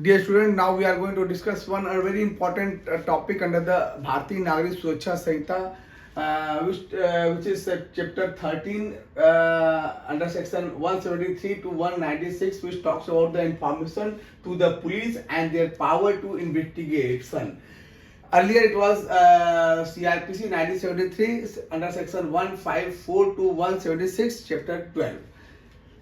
Dear student, now we are going to discuss one very important topic under the Bharatiya Nagrik Suraksha Samhita, which is chapter 13 under section 173 to 196, which talks about the information to the police and their power to investigation. Earlier it was CRPC 1973 under section 154 to 176, chapter 12.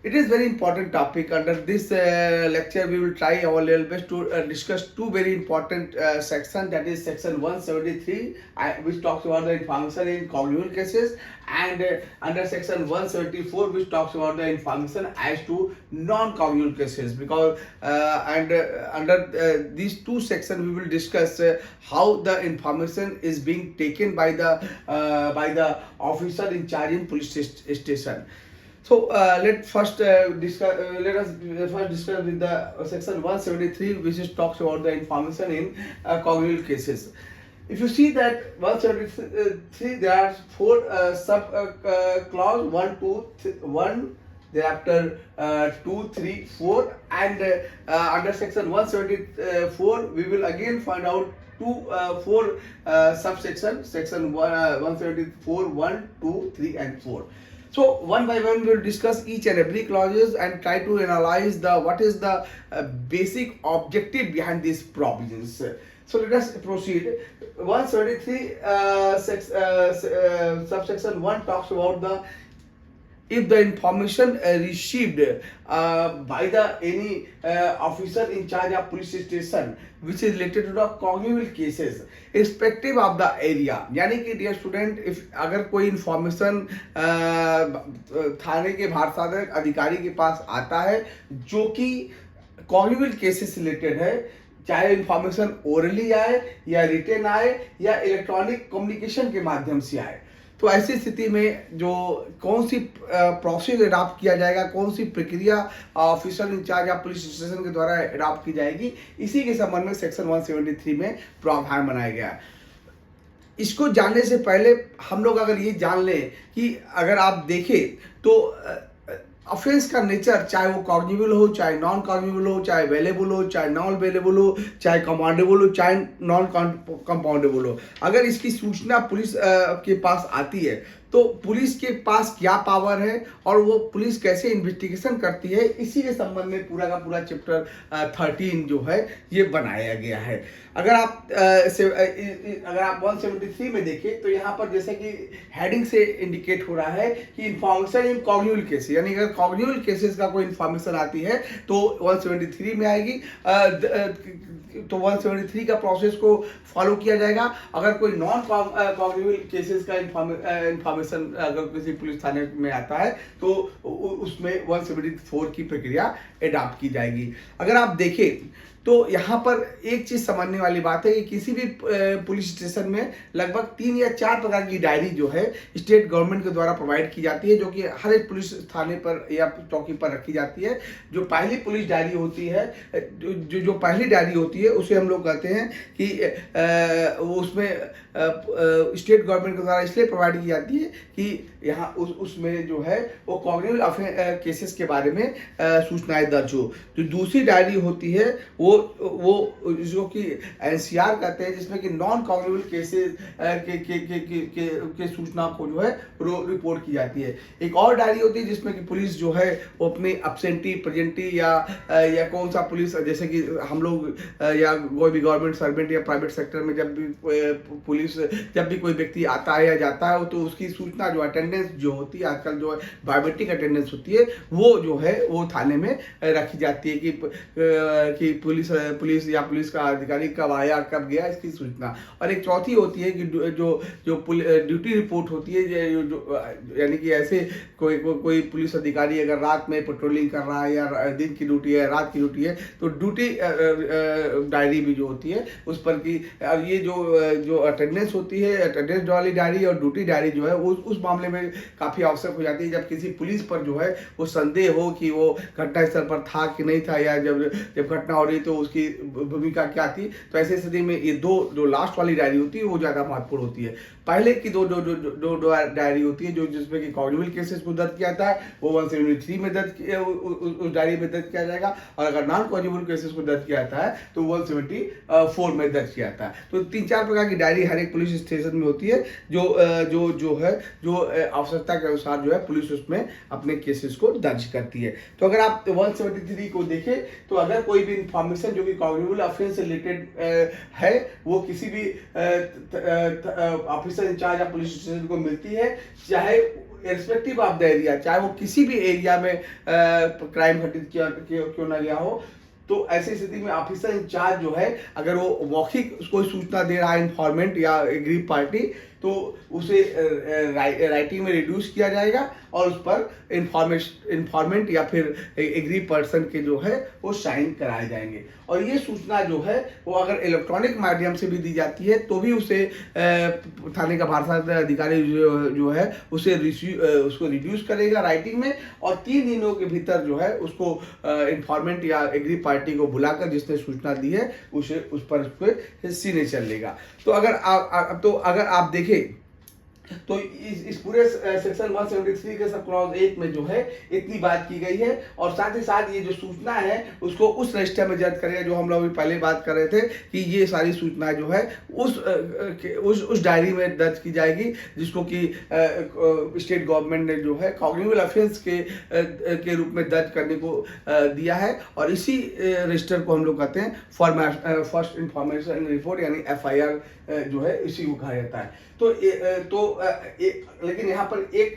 It is very important topic. Under this lecture, we will try our level best to discuss two very important sections. That is section 173, which talks about the information in cognitive cases, and under section 174, which talks about the information as to non-cognitive cases. Because under these two sections, we will discuss how the information is being taken by the officer in charge in police station. So let us first discuss with the section 173, which is talks about the information in cognitive cases. If you see that 173, there are four sub clause 1, 2, 1. Thereafter 2, 3, 4, and under section 174, we will again find out four subsection. Section 174, 1, 2, 3, and 4. So one by one we will discuss each and every clauses and try to analyze what is the basic objective behind these provisions. So let us proceed. 173 subsection 1 talks about if the information received by any officer in charge of police station which is related to the cognitive cases irrespective of the area. यानी कि dear student, if अगर कोई information थाने के भारसाधक अधिकारी के पास आता है जो कि कॉग्निटिव केसेस रिलेटेड है, चाहे इंफॉर्मेशन ओरली आए या रिटन आए या इलेक्ट्रॉनिक कम्युनिकेशन के माध्यम से आए, तो ऐसी स्थिति में जो कौन सी प्रोसेस अडॉप्ट किया जाएगा, कौन सी प्रक्रिया ऑफिसर इंचार्ज या पुलिस स्टेशन के द्वारा अडॉप्ट की जाएगी, इसी के संबंध में सेक्शन 173 में प्रावधान बनाया गया। इसको जानने से पहले हम लोग अगर ये जान लें कि अगर आप देखें तो ऑफेंस का नेचर, चाहे वो कॉग्निबल हो, चाहे नॉन कॉग्निबल हो, चाहे अवेलेबल हो, चाहे नॉन अवेलेबल हो, चाहे कमांडेबल हो, चाहे नॉन कंपाउंडेबल हो, अगर इसकी सूचना पुलिस के पास आती है तो पुलिस के पास क्या पावर है और वो पुलिस कैसे इन्वेस्टिगेशन करती है, इसी के संबंध में पूरा का पूरा चैप्टर 13 जो है ये बनाया गया है। अगर आप 173 में देखें तो यहाँ पर जैसे कि हेडिंग से इंडिकेट हो रहा है कि इंफॉर्मेशन इन कॉग्निटिव केसेस, यानी अगर कॉग्निटिव केसेस का कोई इंफॉर्मेशन आती है तो 173 में आएगी। तो 173 का प्रोसेस को फॉलो किया जाएगा। अगर कोई नॉन कॉग्निटिव केसेस का इंफॉर्मेशन अगर किसी पुलिस थाने में आता है तो उसमें 174 की प्रक्रिया अडॉप्ट की जाएगी। अगर आप देखें तो यहाँ पर एक चीज समझने वाली बात है कि किसी भी पुलिस स्टेशन में लगभग 3 या 4 प्रकार की डायरी जो है स्टेट गवर्नमेंट के द्वारा प्रोवाइड की जाती है, जो कि हर एक पुलिस थाने पर या चौकी पर रखी जाती है। जो पहली पुलिस डायरी होती है, जो पहली डायरी होती है उसे हम लोग कहते हैं कि उसमें स्टेट गवर्नमेंट के द्वारा इसलिए प्रोवाइड की जाती है कि यहाँ उसमें जो है वो कॉग्निटिव केसेस के बारे में सूचनाएं दर्ज हो। जो दूसरी डायरी होती है वो जो कि एनसीआर कहते हैं, जिसमें कि नॉन कॉग्निटिव केसेस के सूचना को जो है रिपोर्ट की जाती है। एक और डायरी होती है जिसमें कि पुलिस जो है वो अपनी एब्सेंटी प्रेजेंटी या कौन सा पुलिस, जैसे कि हम लोग या कोई भी गवर्नमेंट सर्वेंट या प्राइवेट सेक्टर में जब भी कोई व्यक्ति आता है या जाता है तो उसकी सूचना जो अटेंडेंस जो होती है, आजकल जो है बायोमेट्रिक अटेंडेंस होती है, वो जो है वो थाने में रखी जाती है कि पुलिस या पुलिस का अधिकारी कब आया कब गया, इसकी सूचना। और एक चौथी होती है कि जो ड्यूटी रिपोर्ट होती है, यानी कि ऐसे कोई पुलिस अधिकारी अगर रात में पेट्रोलिंग कर रहा है या दिन की ड्यूटी है, रात की ड्यूटी है, तो ड्यूटी डायरी भी जो होती है उस पर की, और ये जो अटेंडेंस होती है, अटेंडेंस वाली डायरी और ड्यूटी डायरी जो है उस मामले में में काफ़ी आवश्यक हो जाती है जब किसी पुलिस पर जो है वो संदेह हो कि वो घटनास्थल पर था कि नहीं था, या जब जब घटना हो रही तो उसकी भूमिका क्या थी। तो ऐसी स्थिति में ये दो जो लास्ट वाली डायरी होती है वो ज़्यादा महत्वपूर्ण होती है। पहले की दो डायरी होती है जो जिसमें कि कॉग्निबल केसेस को दर्ज किया जाता है, वो 173 में दर्ज उस डायरी में दर्ज किया जाएगा, और अगर नॉन कॉग्निबल केसेस को दर्ज किया जाता है तो 174 में दर्ज किया जाता है। तो 3-4 प्रकार की डायरी हर एक पुलिस स्टेशन में होती है जो आवश्यकता के अनुसार जो है पुलिस उसमें अपने केसेस को दर्ज करती है। तो अगर आप 173 को देखें तो अगर कोई भी इंफॉर्मेशन जो कि कॉग्निबल ऑफेंस से रिलेटेड है वो किसी भी ऑफिसर इंचार्ज या पुलिस स्टेशन को मिलती है, चाहे इर्रेस्पेक्टिव ऑफ द एरिया, चाहे वो किसी भी एरिया में क्राइम घटित क्यों ना गया हो, तो ऐसी स्थिति में ऑफिसर इंचार्ज जो है अगर वो मौखिक कोई सूचना दे रहा है इन्फॉर्मेंट या एग्रीव पार्टी, तो उसे राइटिंग में रिड्यूस किया जाएगा और उस पर इन्फॉर्मेंट या फिर एग्री पर्सन के जो है वो साइन कराए जाएंगे। और ये सूचना जो है वो अगर इलेक्ट्रॉनिक माध्यम से भी दी जाती है तो भी उसे थाने का भारसात अधिकारी जो है उसे उसको रिड्यूस करेगा राइटिंग में, और 3 दिनों के भीतर जो है उसको इन्फॉर्मेंट या एग्री पार्टी को बुलाकर जिसने सूचना दी है उसे उस पर सिग्नेचर लेगा। तो अगर आप देखें तो इस पूरे सेक्शन 173 के सब क्लॉज 1 में जो है इतनी बात की गई है, और साथ ही साथ ये जो सूचना है उसको उस रजिस्टर में दर्ज करेगा जो हम लोग अभी पहले बात कर रहे थे कि ये सारी सूचनाएं जो है उस डायरी में दर्ज की जाएगी जिसको कि स्टेट गवर्नमेंट ने जो है कॉग्निबल ऑफेंस के रूप में दर्ज करने को दिया है, और इसी रजिस्टर को हम लोग कहते हैं फर्स्ट इंफॉर्मेशन रिपोर्ट यानी FIR जो है इसी को कहा जाता है। लेकिन यहाँ पर एक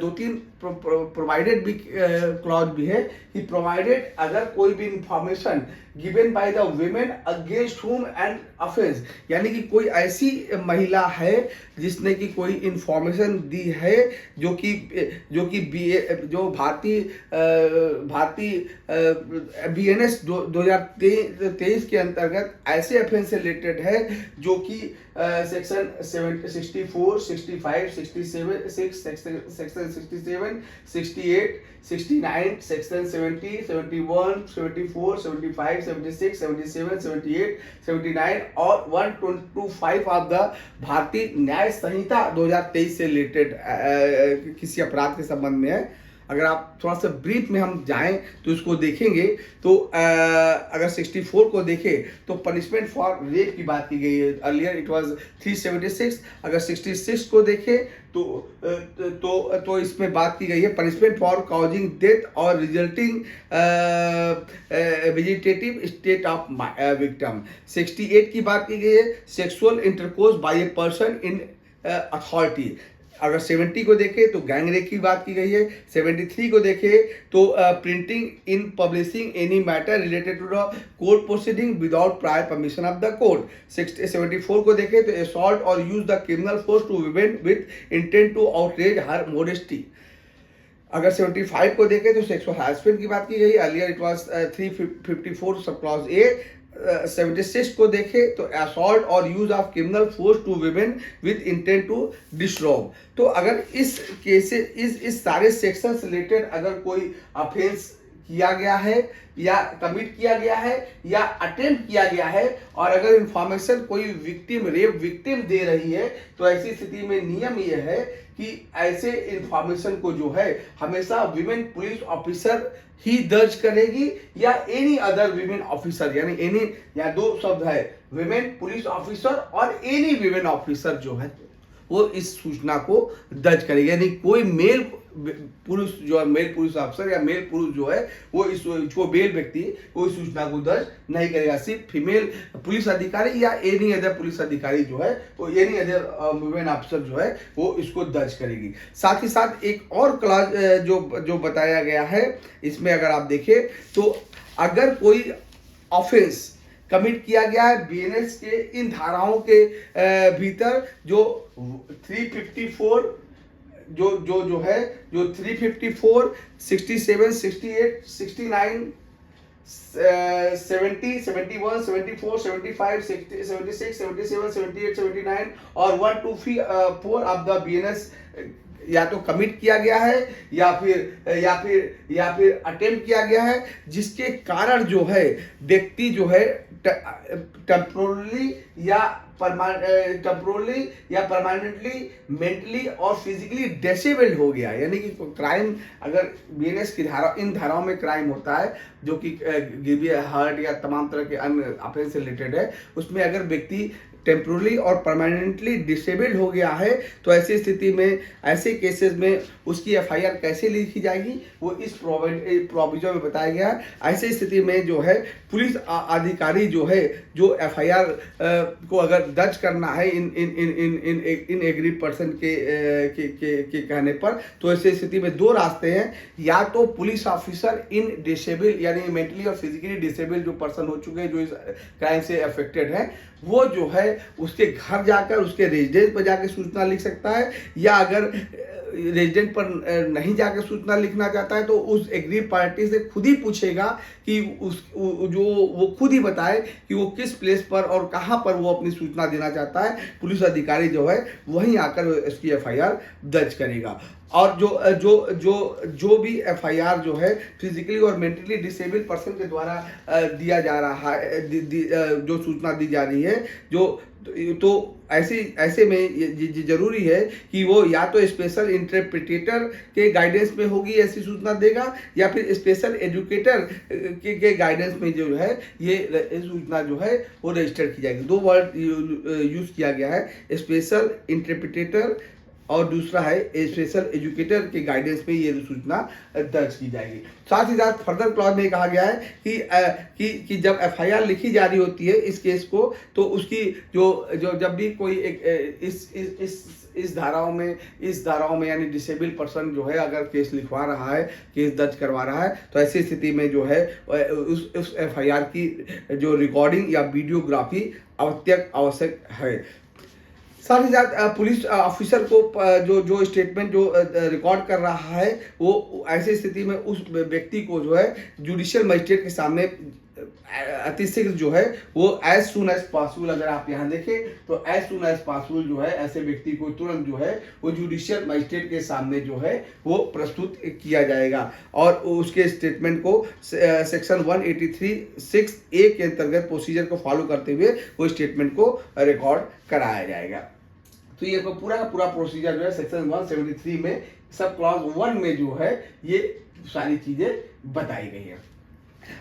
2-3 प्रोवाइडेड भी क्लॉज भी है कि प्रोवाइडेड अगर कोई भी information given by the women against whom and offence, यानी कि कोई ऐसी महिला है जिसने कि कोई इंफॉर्मेशन दी है जो भारतीय BNS 2023 के अंतर्गत ऐसे ऑफेंस से रिलेटेड है जो कि सेक्शन 64, 65, 67, सेक्शन 67, 68, 69, सेक्शन 70, 71, 74, 75, 76, 77, 78, 79 और 125 ऑफ द भारतीय न्याय संहिता 2023 से रिलेटेड किसी अपराध के संबंध में है। अगर आप थोड़ा सा ब्रीफ में हम जाएं तो इसको देखेंगे तो अगर 64 को देखें तो पनिशमेंट फॉर रेप की बात की गई है, अर्लियर इट वाज 376। अगर 66 को देखें तो इसमें बात की गई है पनिशमेंट फॉर कॉजिंग डेथ और resulting vegetative state of victim. 68 की बात की गई है sexual intercourse by a person in authority. अगर 70 को देखें तो गैंग रेप की बात की गई है। 73 को देखें तो printing in publishing any matter related to the court proceeding without prior permission of the court. 74 को देखें तो असॉल्ट और use the criminal force to women with intent to outrage her modesty. अगर 75 को देखें तो सेक्सुअल हरासमेंट की बात की गई, earlier it was 354 sub clause A. 76 को देखें तो असॉल्ट और use of criminal force to women with intent to disturb. तो अगर इस केसेस इस सारे सेक्शन से रिलेटेड अगर कोई ऑफेंस किया गया है या कमिट किया गया है या अटेम्प्ट किया गया है, और अगर इंफॉर्मेशन कोई विक्टिम रेप विक्टिम दे रही है, तो ऐसी स्थिति में नियम यह है कि ऐसे इंफॉर्मेशन को जो है हमेशा विमेन पुलिस ऑफिसर ही दर्ज करेगी या एनी अदर विमेन ऑफिसर, यानी एनी या 2 शब्द है विमेन पुलिस ऑफिसर और एनी विमेन ऑफिसर जो है वो इस सूचना को दर्ज करेगी। यानी कोई मेल पुरुष जो है मेल पुलिस ऑफिसर या मेल पुरुष जो है वो जो मेल व्यक्ति वो इस सूचना को दर्ज नहीं करेगा, सिर्फ फीमेल पुलिस अधिकारी या एनी अदर पुलिस अधिकारी जो है वो एनी अदर वुमेन ऑफिसर जो है वो इसको दर्ज करेगी। साथ ही साथ एक और क्लॉज जो बताया गया है इसमें अगर आप देखें तो अगर कोई ऑफेंस कमिट किया गया है BNS के इन धाराओं के भीतर जो 354 जो है जो 354, 67, 68, 69, 70, 71, 74, 75, 60, 76, 77, 78, 79 और 124 ऑफ द BNS या तो कमिट किया गया है या फिर अटेम्प्ट किया गया है, जिसके कारण जो है व्यक्ति जो है टेम्पोरली या परमानेंटली मेंटली और फिजिकली डिसेबल्ड हो गया। यानी कि क्राइम अगर बीएनएस की इन धाराओं में क्राइम होता है जो कि गिबी हर्ट या तमाम तरह के अन्य ऑफेंस से रिलेटेड है, उसमें अगर व्यक्ति टेम्पोरली और परमानेंटली डिसेबल्ड हो गया है तो ऐसी स्थिति में, ऐसे केसेस में उसकी एफआईआर कैसे लिखी जाएगी वो इस प्रोविजन में बताया गया है। ऐसी स्थिति में जो है पुलिस अधिकारी जो है, जो एफआईआर को अगर दर्ज करना है इन एग्री पर्सन के कहने पर, तो ऐसी स्थिति में दो रास्ते हैं। या तो पुलिस ऑफिसर इन डिसेबल यानी मेंटली और फिजिकली डिसेबल जो पर्सन हो चुके हैं, जो इस क्राइम से अफेक्टेड है, वो जो है उसके घर जाकर, उसके रेजिडेंस पर जाकर सूचना लिख सकता है। या अगर रेजिडेंट पर नहीं जाकर सूचना लिखना चाहता है तो उस एग्री पार्टी से खुद ही पूछेगा कि वो खुद ही बताए कि वो किस प्लेस पर और कहां पर वो अपनी सूचना देना चाहता है। पुलिस अधिकारी जो है वहीं आकर इसकी एफआईआर दर्ज करेगा। और जो भी एफआईआर जो है फिजिकली और मेंटली डिसेबल पर्सन के द्वारा दिया जा रहा है, जो सूचना दी जा रही है, तो ऐसे में जरूरी है कि वो या तो स्पेशल इंटरप्रिटेटर के गाइडेंस में होगी ऐसी सूचना देगा, या फिर स्पेशल एजुकेटर के गाइडेंस में जो है ये सूचना जो है वो रजिस्टर की जाएगी। दो वर्ड यूज किया गया है, स्पेशल इंटरप्रिटेटर और दूसरा है स्पेशल एजुकेटर के गाइडेंस में ये सूचना दर्ज की जाएगी। साथ ही साथ फर्दर क्लॉज में कहा गया है कि जब एफआईआर लिखी जा रही होती है इस केस को, तो उसकी जो जब भी कोई एक इस धाराओं में यानी डिसेबल पर्सन जो है अगर केस लिखवा रहा है, केस दर्ज करवा रहा है, तो ऐसी स्थिति में जो है उस एफआईआर की जो रिकॉर्डिंग या वीडियोग्राफी आवश्यक है। साथ ही साथ पुलिस ऑफिसर को जो स्टेटमेंट जो रिकॉर्ड कर रहा है, वो ऐसी स्थिति में उस व्यक्ति को जो है जुडिशियल मजिस्ट्रेट के सामने अतिशीघ्र जो है वो एज सुन एज पॉसिबल, अगर आप यहाँ देखें तो एज सुन एज पॉसिबल जो है ऐसे व्यक्ति को तुरंत जो है वो जुडिशियल मजिस्ट्रेट के सामने जो है वो प्रस्तुत किया जाएगा और उसके स्टेटमेंट को सेक्शन 183(6)(a) के अंतर्गत प्रोसीजर को फॉलो करते हुए वो स्टेटमेंट को रिकॉर्ड कराया जाएगा। तो ये पूरा प्रोसीजर जो है सेक्शन 173 में सब क्लॉज 1 में जो है ये सारी चीजें बताई गई है।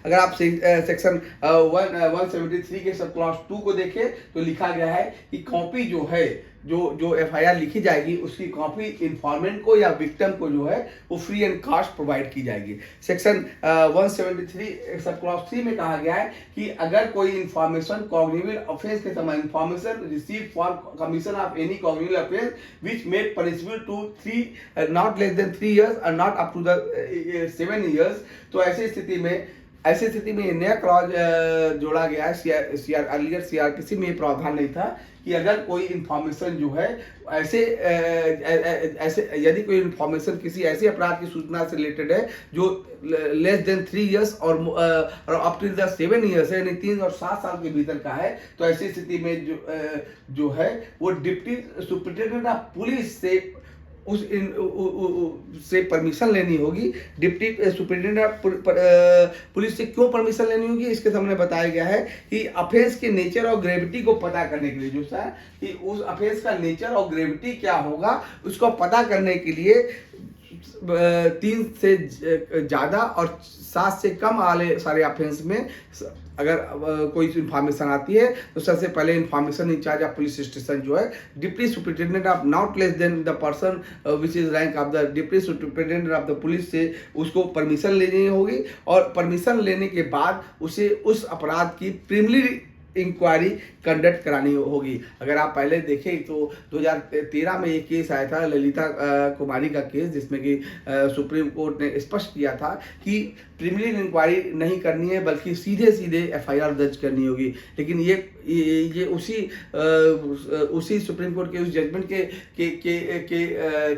अगर आप सेक्शन 173 के सब क्लॉज 2 को देखें तो लिखा गया है कि कॉपी जो है जो एफआईआर लिखी जाएगी उसकी कॉपी इन्फॉर्मेंट को या विक्टिम को जो है वो फ्री एंड कॉस्ट प्रोवाइड की जाएगी। सेक्शन 173 सब क्लॉज 3 में कहा गया है कि अगर कोई इन्फॉर्मेशन कॉग्निटिव ऑफेंस के समय information receive for commission of any cognitive offence which made punishable to 3 not less than 3 years और not up to the 7 years, तो ऐसी स्थिति में नया क्लॉज जोड़ा गया है। अर्लियर सीआरपीसी में ये प्रावधान नहीं था कि अगर कोई इन्फॉर्मेशन जो है ऐसे यदि कोई इन्फॉर्मेशन किसी ऐसे अपराध की सूचना से रिलेटेड है जो लेस देन 3 इयर्स और अप टू द 7 इयर्स है, यानी 3 और 7 साल के भीतर का है, तो ऐसी स्थिति में जो है वो डिप्टी सुपरिटेंडेंट ऑफ पुलिस से परमिशन लेनी होगी। डिप्टी सुपरिटेंडेंट पुलिस से क्यों परमिशन लेनी होगी, इसके सामने बताया गया है कि ऑफेंस के नेचर और ग्रेविटी को पता करने के लिए जो है कि उस ऑफेंस का नेचर और ग्रेविटी क्या होगा उसको पता करने के लिए 3 से ज़्यादा और 7 से कम वाले सारे ऑफेंस में अगर कोई इन्फॉर्मेशन आती है तो सबसे पहले information in charge of police station जो है deputy superintendent of not less than the person which is rank of the deputy superintendent of the police से उसको परमिशन लेनी होगी और परमिशन लेने के बाद उसे उस अपराध की प्रीलिमिनरी इंक्वायरी कंडक्ट करानी होगी। अगर आप पहले देखें तो 2013 में एक केस आया था ललिता कुमारी का केस, जिसमें कि सुप्रीम कोर्ट ने स्पष्ट किया था कि प्रिलिमिनरी इंक्वायरी नहीं करनी है, बल्कि सीधे सीधे एफआईआर दर्ज करनी होगी। लेकिन ये उसी सुप्रीम कोर्ट के उस जजमेंट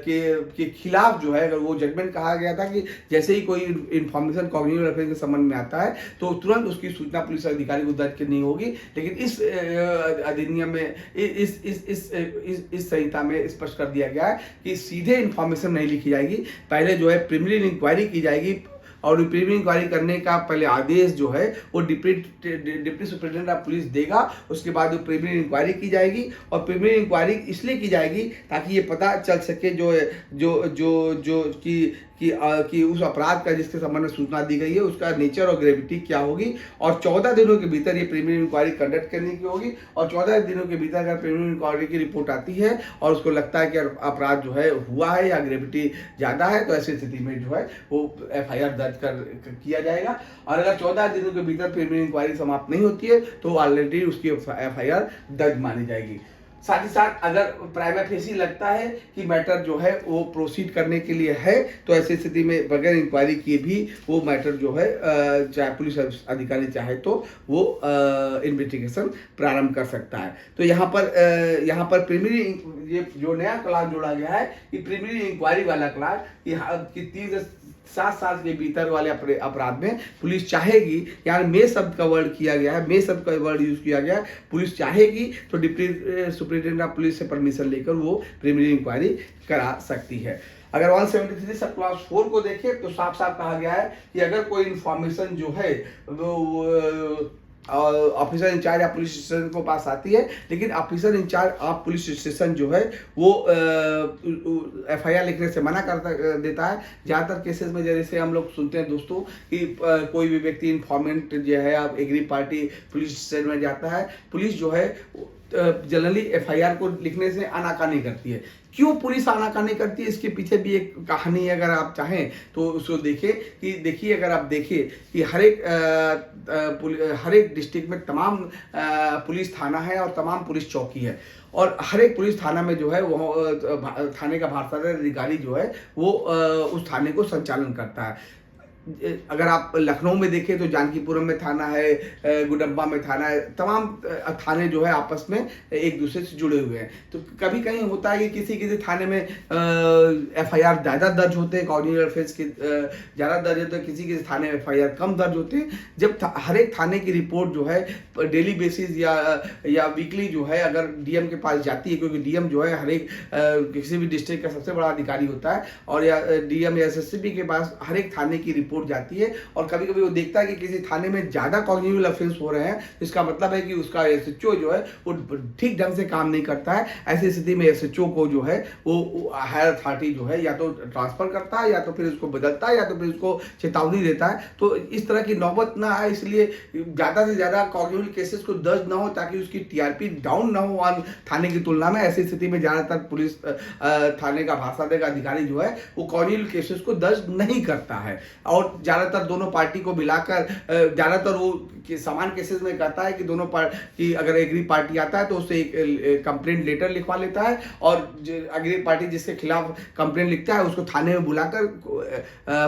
के खिलाफ जो है, अगर वो जजमेंट कहा गया था कि जैसे ही कोई इंफॉर्मेशन कॉग्निटिव अफेंस के संबंध में आता है तो तुरंत उसकी सूचना पुलिस अधिकारी को दर्ज करनी होगी। लेकिन इस अधिनियम में, इस संहिता में स्पष्ट कर दिया गया है कि सीधे इंफॉर्मेशन नहीं लिखी जाएगी, पहले जो है प्रिलिमिनरी इंक्वायरी की जाएगी, और प्रिलिमिनरी इंक्वायरी करने का पहले आदेश जो है वो डिप्टी सुपरिटेंडेंट ऑफ पुलिस देगा। उसके बाद वो प्रिलिमिनरी इंक्वायरी की जाएगी, और प्रिलिमिनरी इंक्वायरी इसलिए की जाएगी ताकि ये पता चल सके कि उस अपराध का जिसके संबंध में सूचना दी गई है उसका नेचर और ग्रेविटी क्या होगी, और 14 दिनों के भीतर ये प्रिलिमिनरी इंक्वायरी कंडक्ट करने की होगी। और 14 दिनों के भीतर अगर प्रिलिमिनरी इंक्वायरी की रिपोर्ट आती है और उसको लगता है कि अपराध जो है हुआ है या ग्रेविटी ज़्यादा है, तो ऐसी स्थिति में जो है वो एफआईआर दर्ज किया जाएगा। और अगर 14 दिनों के भीतर प्रिलिमिनरी इंक्वायरी समाप्त नहीं होती है तो ऑलरेडी उसकी एफआईआर दर्ज मानी जाएगी। साथ ही साथ अगर प्राइमा फेसी लगता है कि मैटर जो है वो प्रोसीड करने के लिए है, तो ऐसी स्थिति में बगैर इंक्वायरी किए भी वो मैटर जो है चाहे पुलिस अधिकारी चाहे तो वो इन्वेस्टिगेशन प्रारंभ कर सकता है। तो यहाँ पर प्रिलिमिनरी, ये जो नया क्लास जोड़ा गया है कि प्रिलिमिनरी इंक्वायरी वाला क्लास कि 3 से 7 साल के भीतर वाले अपराध में पुलिस चाहेगी, यानी मे शब्द का वर्ड किया गया है, मे शब्द का वर्ड यूज किया गया है, पुलिस चाहेगी तो डिप्टी सुपरिटेंडेंट ऑफ पुलिस से परमिशन लेकर वो प्रिलिमिनरी इंक्वायरी करा सकती है। अगर 173 सब क्लास 4 को देखें तो साफ साफ कहा गया है कि अगर कोई इंफॉर्मेशन जो है वो ऑफिसर इंचार्ज या पुलिस स्टेशन को पास आती है, लेकिन officer in charge of police station जो है वो एफआईआर लिखने से मना कर देता है। ज़्यादातर केसेस में जैसे हम लोग सुनते हैं दोस्तों कि कोई भी व्यक्ति इंफॉर्मेंट जो है अब एग्री पार्टी पुलिस स्टेशन में जाता है, पुलिस जो है जनरली एफआईआर को लिखने से आनाकानी करती है। क्यों पुलिस आनाकानी करती है, इसके पीछे भी एक कहानी है। अगर आप चाहें तो उसको देखिए अगर आप देखिए कि हर एक डिस्ट्रिक्ट में तमाम पुलिस थाना है और तमाम पुलिस चौकी है, और हर एक पुलिस थाना में जो है वो थाने का भारसाधक अधिकारी जो है वो उस थाने को संचालन करता है। अगर आप लखनऊ में देखें तो जानकीपुरम में थाना है, गुडम्बा में थाना है, तमाम थाने जो है आपस में एक दूसरे से जुड़े हुए हैं। तो कभी कहीं होता है कि किसी थाने में एफआईआर ज़्यादा दर्ज होते हैं, कॉग्निटिव ऑफेंस के ज़्यादा दर्ज होते हैं, किसी थाने में एफआईआर कम दर्ज होते हैं। जब हर एक थाने की रिपोर्ट जो है डेली बेसिस या वीकली जो है अगर डीएम के पास जाती है, क्योंकि डीएम जो है हर एक किसी भी डिस्ट्रिक्ट का सबसे बड़ा अधिकारी होता है, और या डीएम या एसएसपी के पास हर एक थाने की रिपोर्ट जाती है, और कभी कभी वो देखता है कि किसी थाने में ज्यादा कॉग्निटिव ऑफेंस हो रहे हैं, इसका मतलब है कि उसका एसएचओ जो है वो ठीक ढंग से काम नहीं करता है। ऐसी स्थिति में एसएचओ को जो है वो हायर अथॉरिटी जो है या तो ट्रांसफर करता है, या तो फिर उसको बदलता है, या तो फिर उसको चेतावनी देता है। तो इस तरह की नौबत ना आए, इसलिए ज्यादा से ज्यादा कॉग्निटिव केसेस को दर्ज ना हो, ताकि उसकी टीआरपी डाउन ना हो थाने की तुलना में। ऐसी स्थिति में ज्यादातर पुलिस थाने का भारसाधक अधिकारी जो है वो कॉग्निटिव केसेस को दर्ज नहीं करता है, और ज्यादातर दोनों पार्टी को मिलाकर ज्यादातर वो समान केसेस में कहता है कि दोनों पार्टी, अगर एग्री पार्टी आता है तो उससे एक कंप्लेंट लेटर लिखवा लेता है, और एग्री पार्टी जिसके खिलाफ कंप्लेंट लिखता है उसको थाने में बुलाकर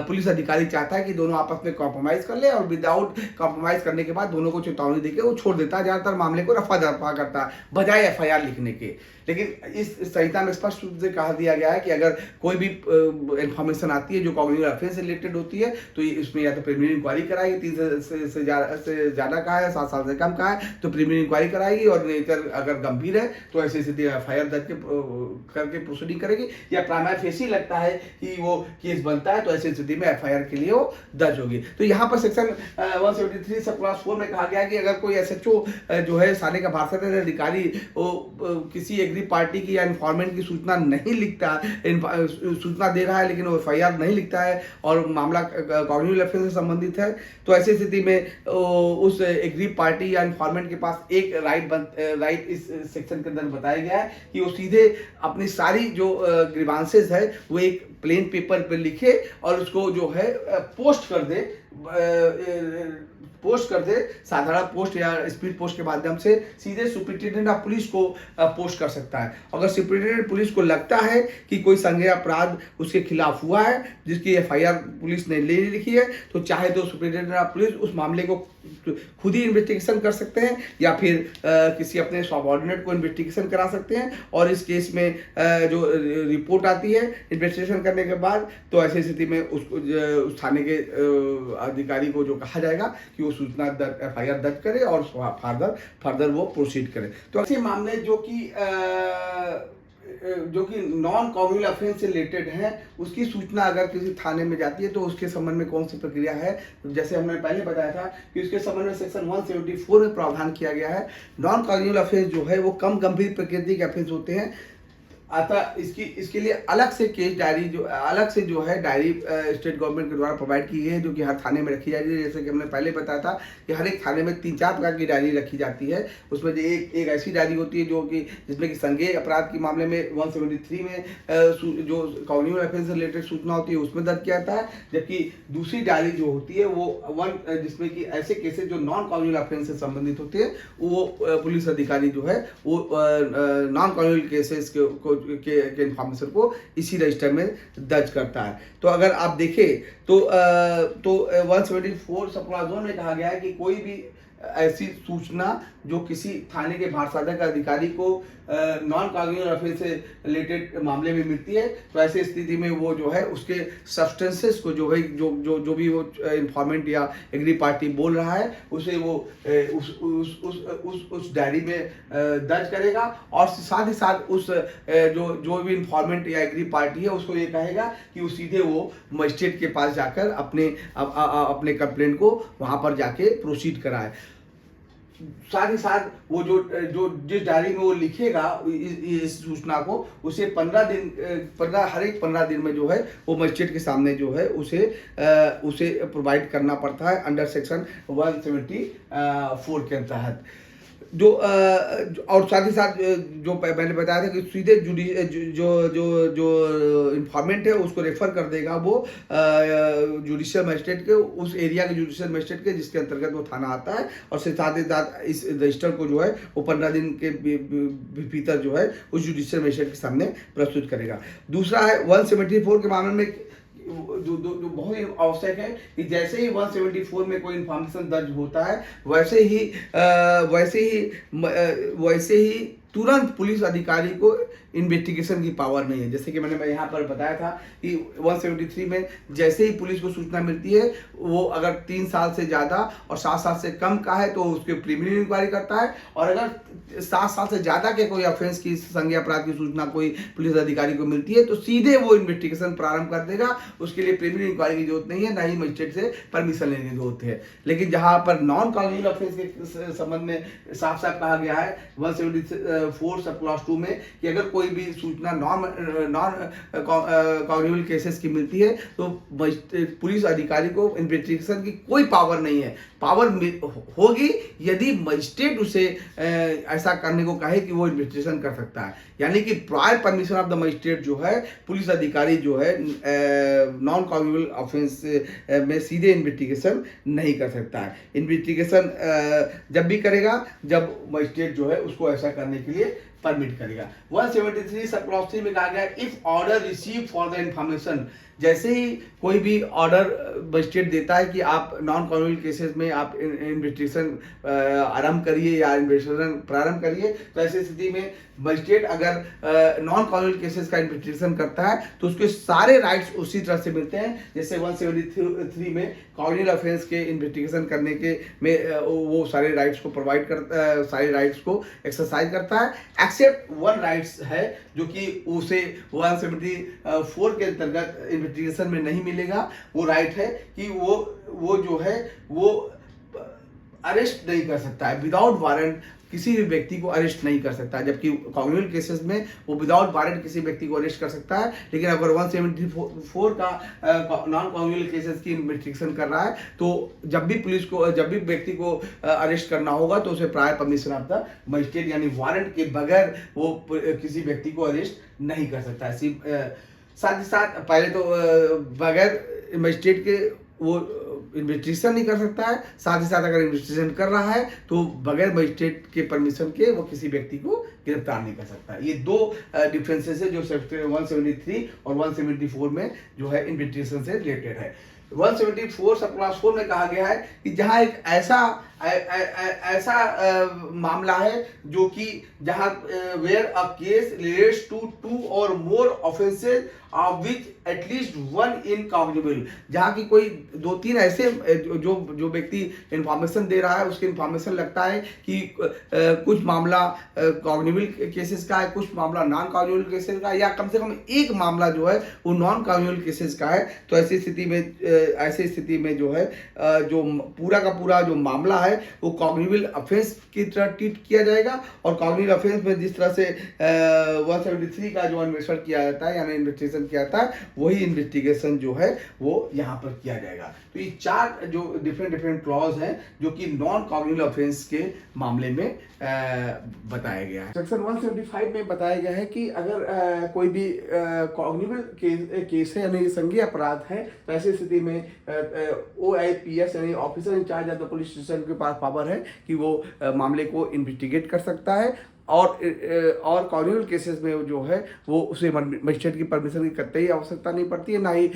पुलिस अधिकारी चाहता है कि दोनों आपस में कॉम्प्रोमाइज कर ले, और विदाउट कॉम्प्रोमाइज करने के बाद दोनों को चेतावनी देकर वो छोड़ देता है। ज्यादातर मामले को रफा दफा करता है बजाय एफआईआर लिखने के। लेकिन इस संहिता में स्पष्ट रूप से कहा दिया गया है कि अगर कोई भी इंफॉर्मेशन आती है जो कॉग्निटिव ऑफेंस से रिलेटेड होती है तो इसमें या तो प्रिलिमिनरी इंक्वायरी कराएगी, 3 से ज़्यादा का है, 7 साल से कम का है तो प्रिलिमिनरी इंक्वायरी कराएगी, और अगर गंभीर है तो ऐसी स्थिति एफआईआर दर्ज करके प्रोसीडिंग करेगी, या प्राइमा फेसी लगता है कि वो केस बनता है तो ऐसी स्थिति में एफआईआर के लिए वो दर्ज होगी। तो यहाँ पर सेक्शन 173 सब क्लास 4 में कहा गया कि अगर कोई एसएचओ जो है थाने का भारसाधक अधिकारी किसी एग्री पार्टी की या इन्फॉर्मेंट की सूचना नहीं लिखता, सूचना दे रहा है लेकिन वो एफआईआर नहीं लिखता है और मामला कॉग्निटिव ऑफेंस से संबंधित है, तो ऐसी स्थिति में उस एग्री पार्टी या इन्फॉर्मेंट के पास एक राइट इस सेक्शन के अंदर बताया गया है कि वो सीधे अपनी सारी जो ग्रीवांसेस है वो एक प्लेन पेपर पर लिखे और उसको जो है पोस्ट कर दे पोस्ट कर दे, साधारण पोस्ट या स्पीड पोस्ट के माध्यम से सीधे सुपरिटेंडेंट ऑफ पुलिस को पोस्ट कर सकता है। अगर सुपरिटेंडेंट पुलिस को लगता है कि कोई संज्ञेय अपराध उसके खिलाफ हुआ है जिसकी एफआईआर पुलिस ने ले लिखी है, तो चाहे तो सुपरिटेंडेंट ऑफ पुलिस उस मामले को खुद ही इन्वेस्टिगेशन कर सकते हैं या फिर किसी अपने सबऑर्डिनेट को इन्वेस्टिगेशन करा सकते हैं। और इस केस में जो रिपोर्ट आती है इन्वेस्टिगेशन करने के बाद, तो ऐसी स्थिति में उसको उस थाने के अधिकारी को जो कहा जाएगा कि वो सूचना एफआईआर दर्ज करे और फर्दर वो प्रोसीड करे। तो ऐसे मामले जो कि नॉन कॉम्युनल ऑफेंस से रिलेटेड है, उसकी सूचना अगर किसी थाने में जाती है तो उसके संबंध में कौन सी प्रक्रिया है, जैसे हमने पहले बताया था कि उसके संबंध में सेक्शन 174 में प्रावधान किया गया है। नॉन कॉम्युनल ऑफेंस जो है वो कम गंभीर प्रकृति के ऑफेंस होते हैं, अतः इसके लिए अलग से केस डायरी जो है डायरी स्टेट गवर्नमेंट के द्वारा प्रोवाइड की गई है, जो कि हर थाने में रखी जाती है। जैसे कि हमने पहले बताया था कि हर एक थाने में 3-4 प्रकार की डायरी रखी जाती है। उसमें जो एक ऐसी डायरी होती है जो कि जिसमें कि संज्ञेय अपराध के मामले में 173 में जो कॉम्युनल ऑफेंस से रिलेटेड सूचना होती है उसमें दर्ज किया जाता है, जबकि दूसरी डायरी जो होती है वो जिसमें कि ऐसे केसेस जो नॉन कॉम्युनल ऑफेंस से संबंधित होते हैं, वो पुलिस अधिकारी जो है वो नॉन कॉम्युनल केसेस के इंफॉर्मेशन को इसी रजिस्टर में दर्ज करता है। तो अगर आप देखें तो 174 सब क्लॉज 1 में कहा गया है कि कोई भी ऐसी सूचना जो किसी थाने के भारसाधक अधिकारी को नॉन कॉम्युनल ऑफेंस से रिलेटेड मामले में मिलती है, तो ऐसी स्थिति में वो जो है उसके सब्सटेंसेस को जो है जो भी वो इंफॉर्मेंट या एग्री पार्टी बोल रहा है उसे वो उस डायरी में दर्ज करेगा, और साथ ही साथ उस जो भी इंफॉर्मेंट या एग्री पार्टी है उसको ये कहेगा कि वो सीधे वो मजिस्ट्रेट के पास जाकर अपने कंप्लेंट को वहां पर जाके प्रोसीड कराए। साथ ही साथ वो जो जिस डायरी में वो लिखेगा इस सूचना को, उसे 15 दिन में जो है वो मजिस्ट्रेट के सामने जो है उसे प्रोवाइड करना पड़ता है अंडर सेक्शन 174 के तहत। और साथ ही साथ जो मैंने बताया था कि सीधे जो इंफॉर्मेंट है उसको रेफर कर देगा वो जुडिशियल मजिस्ट्रेट के, उस एरिया के जुडिशियल मजिस्ट्रेट के जिसके अंतर्गत वो थाना आता है, और साथ ही साथ इस रजिस्टर को जो है वो 15 दिन के भीतर जो है उस जुडिशियल मजिस्ट्रेट के सामने प्रस्तुत करेगा। दूसरा है 174 के मामले में जो बहुत ही आवश्यक है कि जैसे ही 174 में कोई इंफॉर्मेशन दर्ज होता है वैसे ही तुरंत पुलिस अधिकारी को इन्वेस्टिगेशन की पावर नहीं है। जैसे कि मैंने यहाँ पर बताया था कि 173 में जैसे ही पुलिस को सूचना मिलती है, वो अगर 3 साल से ज़्यादा और 7 साल से कम का है तो उसके प्रीलिमिनरी इंक्वायरी करता है, और अगर 7 साल से ज़्यादा के कोई ऑफेंस की संज्ञेय अपराध की सूचना कोई पुलिस अधिकारी को मिलती है तो सीधे वो इन्वेस्टिगेशन प्रारंभ कर देगा। उसके लिए प्रीलिमिनरी इंक्वायरी की जरूरत नहीं है, ना ही मजिस्ट्रेट से परमिशन लेने की जरूरत है। लेकिन जहाँ पर नॉन कॉम्युनल ऑफेंस के संबंध में साफ साफ कहा गया है 174 सब क्लॉज 2 में कि अगर कोई भी सूचना नॉन कॉम्युनल केसेस की मिलती है तो पुलिस अधिकारी को इन्वेस्टिगेशन की कोई पावर नहीं है। पावर होगी यदि मजिस्ट्रेट उसे ऐसा करने को कहे कि वो इन्वेस्टिगेशन कर सकता है, यानी कि prior permission of the magistrate जो है पुलिस अधिकारी जो है नॉन कॉम्युनल ऑफेंस में सीधे इन्वेस्टिगेशन नहीं कर सकता है। इन्वेस्टिगेशन जब भी करेगा जब मजिस्ट्रेट जो है उसको ऐसा करने के लिए परमिट करेगा। 173 सब क्लॉज 3 में कहा गया if order receive for the information, जैसे ही कोई भी ऑर्डर मजिस्ट्रेट देता है कि आप नॉन कॉम्युनल केसेस में आप इन्वेस्टिगेशन आरंभ करिए या इन्वेस्टिगेशन प्रारंभ करिए, तो ऐसी स्थिति में मजिस्ट्रेट अगर नॉन कॉम्युनल केसेस का इन्वेस्टिगेशन करता है तो उसके सारे राइट्स उसी तरह से मिलते हैं जैसे 173 में कॉम्युनल ऑफेंस के इन्वेस्टिगेशन करने के में वो सारे राइट्स को प्रोवाइड करता है, सारे राइट्स को एक्सरसाइज करता है, एक्सेप्ट वन राइट्स है जो कि उसे 174 के अंतर्गत इन्वेस्टिगेशन में नहीं मिलेगा। वो राइट है कि वो जो है वो अरेस्ट नहीं कर सकता है, विदाउट वारंट किसी भी व्यक्ति को अरेस्ट नहीं कर सकता है, जबकि कॉम्युनल केसेस में वो विदाउट वारंट किसी व्यक्ति को अरेस्ट कर सकता है। लेकिन अगर 174 का नॉन कॉम्युनल केसेस की इन्वेस्टिगेशन कर रहा है तो जब भी व्यक्ति को अरेस्ट करना होगा तो उसे prior permission of the magistrate यानी वारंट के बगैर वो किसी व्यक्ति को अरेस्ट नहीं कर सकता है। साथ ही साथ पहले तो बगैर मजिस्ट्रेट के वो इन्वेस्टिगेशन नहीं कर सकता है, साथ ही साथ अगर इन्वेस्टिगेशन कर रहा है तो बगैर मजिस्ट्रेट के परमिशन के वो किसी व्यक्ति को गिरफ्तार नहीं कर सकता। ये दो डिफरेंसेस है जो सेक्शन 173 और 174 में जो है इन्वेस्टिगेशन से रिलेटेड है। 174 सब क्लास 4 में कहा गया है कि जहां एक ऐसा मामला है जो कि जहां where a case relates to 2 और more offences of which at least one incognizable, जहां की कोई 2-3 ऐसे जो व्यक्ति इंफॉर्मेशन दे रहा है उसके इंफॉर्मेशन लगता है कि कुछ मामला कॉग्निबल केसेस का है, कुछ मामला नॉन कॉग्निबल केसेस का है, या कम से कम एक मामला जो है वो नॉन कॉग्निबल केसेस का है। तो ऐसी स्थिति में जो है जो पूरा का पूरा जो मामला है वो कॉग्निबल ऑफेंस की तरह ट्रीट किया जाएगा। और कॉग्निबल ऑफेंस में जिस तरह से 173 का जो अन्वेषण किया जाता है यानी इन्वेस्टिगेशन किया जाता है, वही इन्वेस्टिगेशन जो है वो यहाँ पर किया जाएगा। तो ये 4 जो डिफरेंट क्लॉज हैं जो कि नॉन कॉग्निबल ऑफेंस के मामले में बताया गया है। सेक्शन 175 में बताया गया है कि अगर कोई भी कॉग्निबल केस है यानी संज्ञेय अपराध है, तो ऐसी स्थिति में OIPS यानी officer in charge of the police station के पास पावर है कि वो मामले को इन्वेस्टिगेट कर सकता है। और कॉग्निबल केसेस में जो है वो उसे मजिस्ट्रेट की परमिशन की कतई आवश्यकता नहीं पड़ती है, ना ही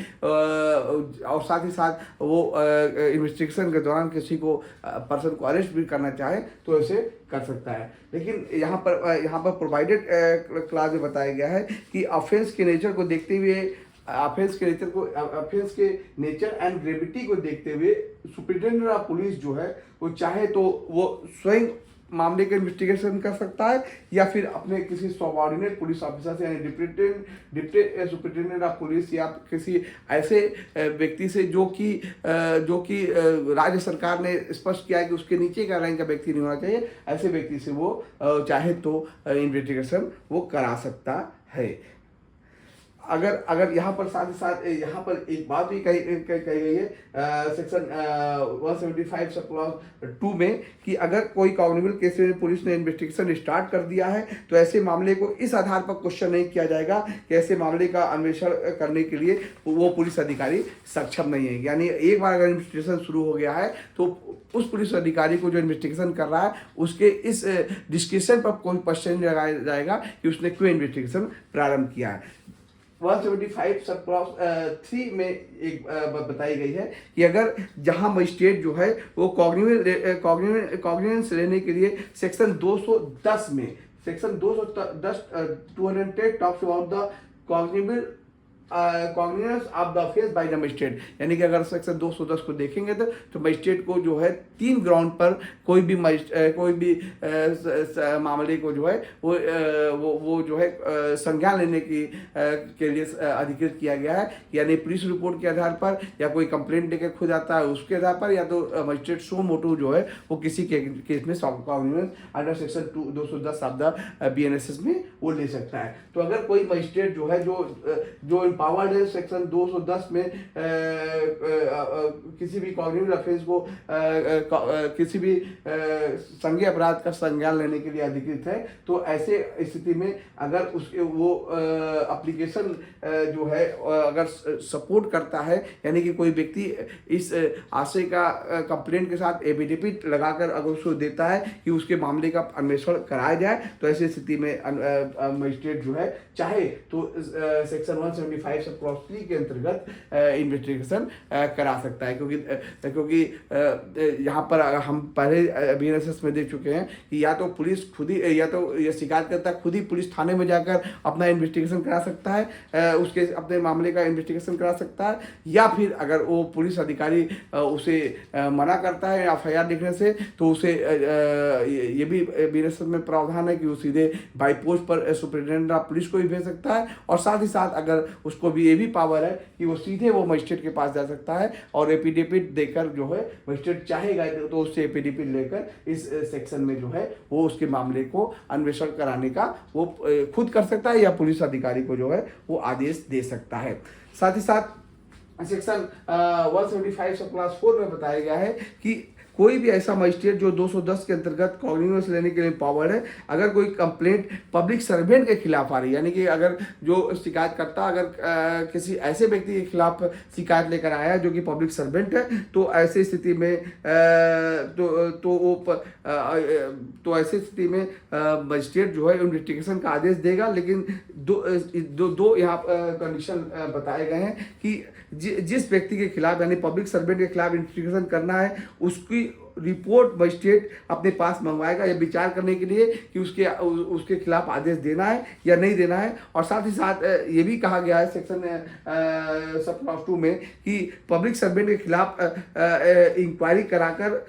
और साथ ही साथ वो इन्वेस्टिगेशन के दौरान किसी को पर्सन को अरेस्ट भी करना चाहे तो ऐसे कर सकता है। लेकिन यहाँ पर प्रोवाइडेड क्लास में बताया गया है कि ऑफेंस के नेचर को देखते हुए ऑफेंस के नेचर एंड ग्रेविटी को देखते हुए सुपरिटेंडेंट ऑफ पुलिस जो है वो चाहे तो वो स्वयं मामले का इन्वेस्टिगेशन कर सकता है या फिर अपने किसी सबऑर्डिनेट पुलिस ऑफिसर से यानी डिप्टी सुपरिटेंडेंट ऑफ पुलिस या किसी ऐसे व्यक्ति से जो कि राज्य सरकार ने स्पष्ट किया है कि उसके नीचे का रैंक का व्यक्ति नहीं होना चाहिए, ऐसे व्यक्ति से वो चाहे तो इन्वेस्टिगेशन वो करा सकता है। अगर यहाँ पर साथ ही साथ यहाँ पर एक बात भी कही गई है सेक्शन 175 सब क्लॉज 2 में कि अगर कोई कॉग्निबल केस में पुलिस ने इन्वेस्टिगेशन स्टार्ट कर दिया है तो ऐसे मामले को इस आधार पर क्वेश्चन नहीं किया जाएगा कि ऐसे मामले का अन्वेषण करने के लिए वो पुलिस अधिकारी सक्षम नहीं है। यानी एक बार अगर इन्वेस्टिगेशन शुरू हो गया है तो उस पुलिस अधिकारी को जो इन्वेस्टिगेशन कर रहा है उसके इस डिस्कशन पर कोई क्वेश्चन नहीं लगाया जाएगा कि उसने क्यों इन्वेस्टिगेशन प्रारंभ किया है। 175 सब क्लॉज 3 में एक बताई गई है कि अगर जहां मजिस्ट्रेट जो है वो कॉग्निजेंस लेने के लिए सेक्शन 210 में section 210 talks about the cognizance of the offence by the magistrate, यानी कि अगर सेक्शन 210 को देखेंगे तो मजिस्ट्रेट को जो है 3 ग्राउंड पर कोई भी मामले को जो है वो जो है संज्ञान लेने के लिए अधिकृत किया गया है। यानी पुलिस रिपोर्ट के आधार पर या कोई कंप्लेंट लेकर खुद आता है उसके आधार पर, या तो मजिस्ट्रेट सो मोटो जो है वो किसी केस में cognizance under section 210 of the BNSS में वो ले सकता है। तो अगर कोई मजिस्ट्रेट जो है जो पावर्ड है सेक्शन 210 में किसी भी कॉग्निबल ऑफेंस को किसी भी संज्ञेय अपराध का संज्ञान लेने के लिए अधिकृत है, तो ऐसे स्थिति में अगर उसके वो एप्लीकेशन जो है अगर सपोर्ट करता है, यानी कि कोई व्यक्ति इस आशय का कंप्लेंट के साथ एफिडेविट लगाकर अगर उसको देता है कि उसके मामले का अन्वेषण कराया जाए, तो ऐसी स्थिति में मजिस्ट्रेट जो है चाहे तो सेक्शन 175 सब क्लॉज 3 के अंतर्गत इन्वेस्टिगेशन करा सकता है। क्योंकि यहाँ पर हम पहले BNSS में देख चुके हैं कि या तो पुलिस खुद ही या तो ये शिकायत करता है खुद ही पुलिस थाने में जाकर अपना इन्वेस्टिगेशन करा सकता है, उसके अपने मामले का इन्वेस्टिगेशन करा सकता है, या फिर अगर वो पुलिस अधिकारी उसे मना करता है FIR लिखने से तो उसे ये भी BNSS में प्रावधान है कि वो सीधे बाई पोस्ट पर सुपरिटेंडेंट ऑफ पुलिस को भी भेज सकता है। और साथ ही साथ अगर उसको भी ये भी पावर है कि वो सीधे वो मजिस्ट्रेट के पास जा सकता है और एफिडेविट देकर जो है मजिस्ट्रेट चाहेगा तो उससे एफिडेविट लेकर इस सेक्शन में जो है वो उसके मामले को अन्वेषण कराने का वो खुद कर सकता है या पुलिस अधिकारी को जो है वो आदेश दे सकता है। साथ ही साथ सेक्शन 175 सब क्लास 4 में बताया गया है कि कोई भी ऐसा मजिस्ट्रेट जो 210 के अंतर्गत कॉग्निजेंस लेने के लिए पावर है, अगर कोई कंप्लेंट पब्लिक सर्वेंट के खिलाफ आ रही है, यानी कि अगर जो शिकायतकर्ता अगर किसी ऐसे व्यक्ति के खिलाफ शिकायत लेकर आया है जो कि पब्लिक सर्वेंट है, तो ऐसी स्थिति में तो ऐसी स्थिति में मजिस्ट्रेट जो है इन्वेस्टिगेशन का आदेश देगा। लेकिन दो यहाँ कंडीशन बताए गए हैं कि जिस व्यक्ति के खिलाफ यानी पब्लिक सर्वेंट के खिलाफ इन्वेस्टिगेशन करना है, उसकी रिपोर्ट मजिस्ट्रेट अपने पास मंगवाएगा या विचार करने के लिए कि उसके खिलाफ आदेश देना है या नहीं देना है। और साथ ही साथ ये भी कहा गया है सेक्शन सब क्लॉज 2 में कि पब्लिक सर्वेंट के खिलाफ इंक्वायरी कराकर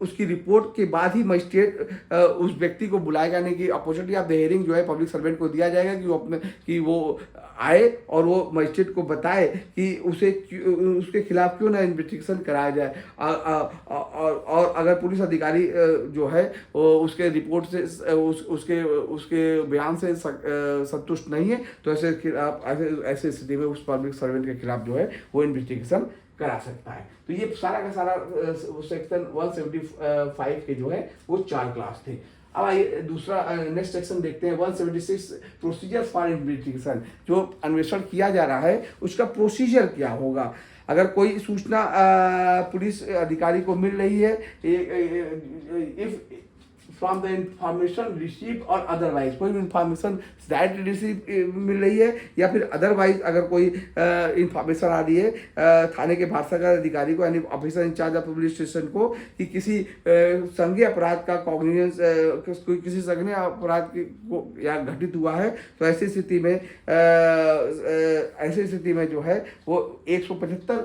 उसकी रिपोर्ट के बाद ही मजिस्ट्रेट उस व्यक्ति को बुलाएगा, यानी कि अपॉर्चुनिटी ऑफ द हियरिंग जो है पब्लिक सर्वेंट को दिया जाएगा कि वो आए और वो मजिस्ट्रेट को बताए कि उसके खिलाफ क्यों ना इन्वेस्टिगेशन कराया जाए। और अगर पुलिस अधिकारी जो है उसके रिपोर्ट से उसके बयान से संतुष्ट नहीं है, तो ऐसे स्थिति में उस पब्लिक सर्वेंट के खिलाफ जो है वो इन्वेस्टिगेशन करा सकता है। तो ये सारा का सारा सेक्शन 175 के जो है वो 4 क्लास थे। अब आइए दूसरा नेक्स्ट सेक्शन देखते हैं 176 प्रोसीजर फॉर इन्वेस्टिगेशन। जो अन्वेषण किया जा रहा है उसका प्रोसीजर क्या होगा। अगर कोई सूचना पुलिस अधिकारी को मिल रही है, if from the information receive और अदरवाइज, कोई भी इंफॉर्मेशन डायरेक्ट रिसीव मिल रही है या फिर अदरवाइज अगर कोई इंफॉर्मेशन आ रही है थाने के भाषाकार अधिकारी को यानी officer in charge of police station को कि किसी संज्ञेय अपराध का कॉग्निजेंस किसी संज्ञेय अपराध को या घटित हुआ है, तो ऐसी स्थिति में जो है वो 175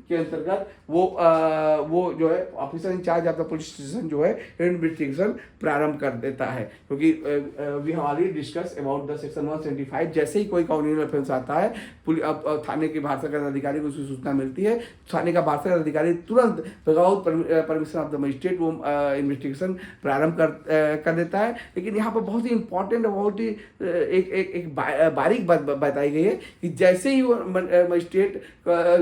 के अंतर्गत वो जो है officer in charge of the police station जो है इन्वेस्टिगेशन प्रारंभ कर देता है। क्योंकि we have already discuss about the section 175। जैसे ही कोई कॉग्निजेंस ऑफेंस आता है, थाने के भाषाकार अधिकारी को उसकी सूचना मिलती है, थाने का भाषाकार अधिकारी तुरंत without permission of the magistrate वो इन्वेस्टिगेशन प्रारंभ कर देता है। लेकिन यहाँ पर बहुत ही इंपॉर्टेंट बहुत ही एक बारीक बात बताई गई है कि जैसे ही वो मजिस्ट्रेट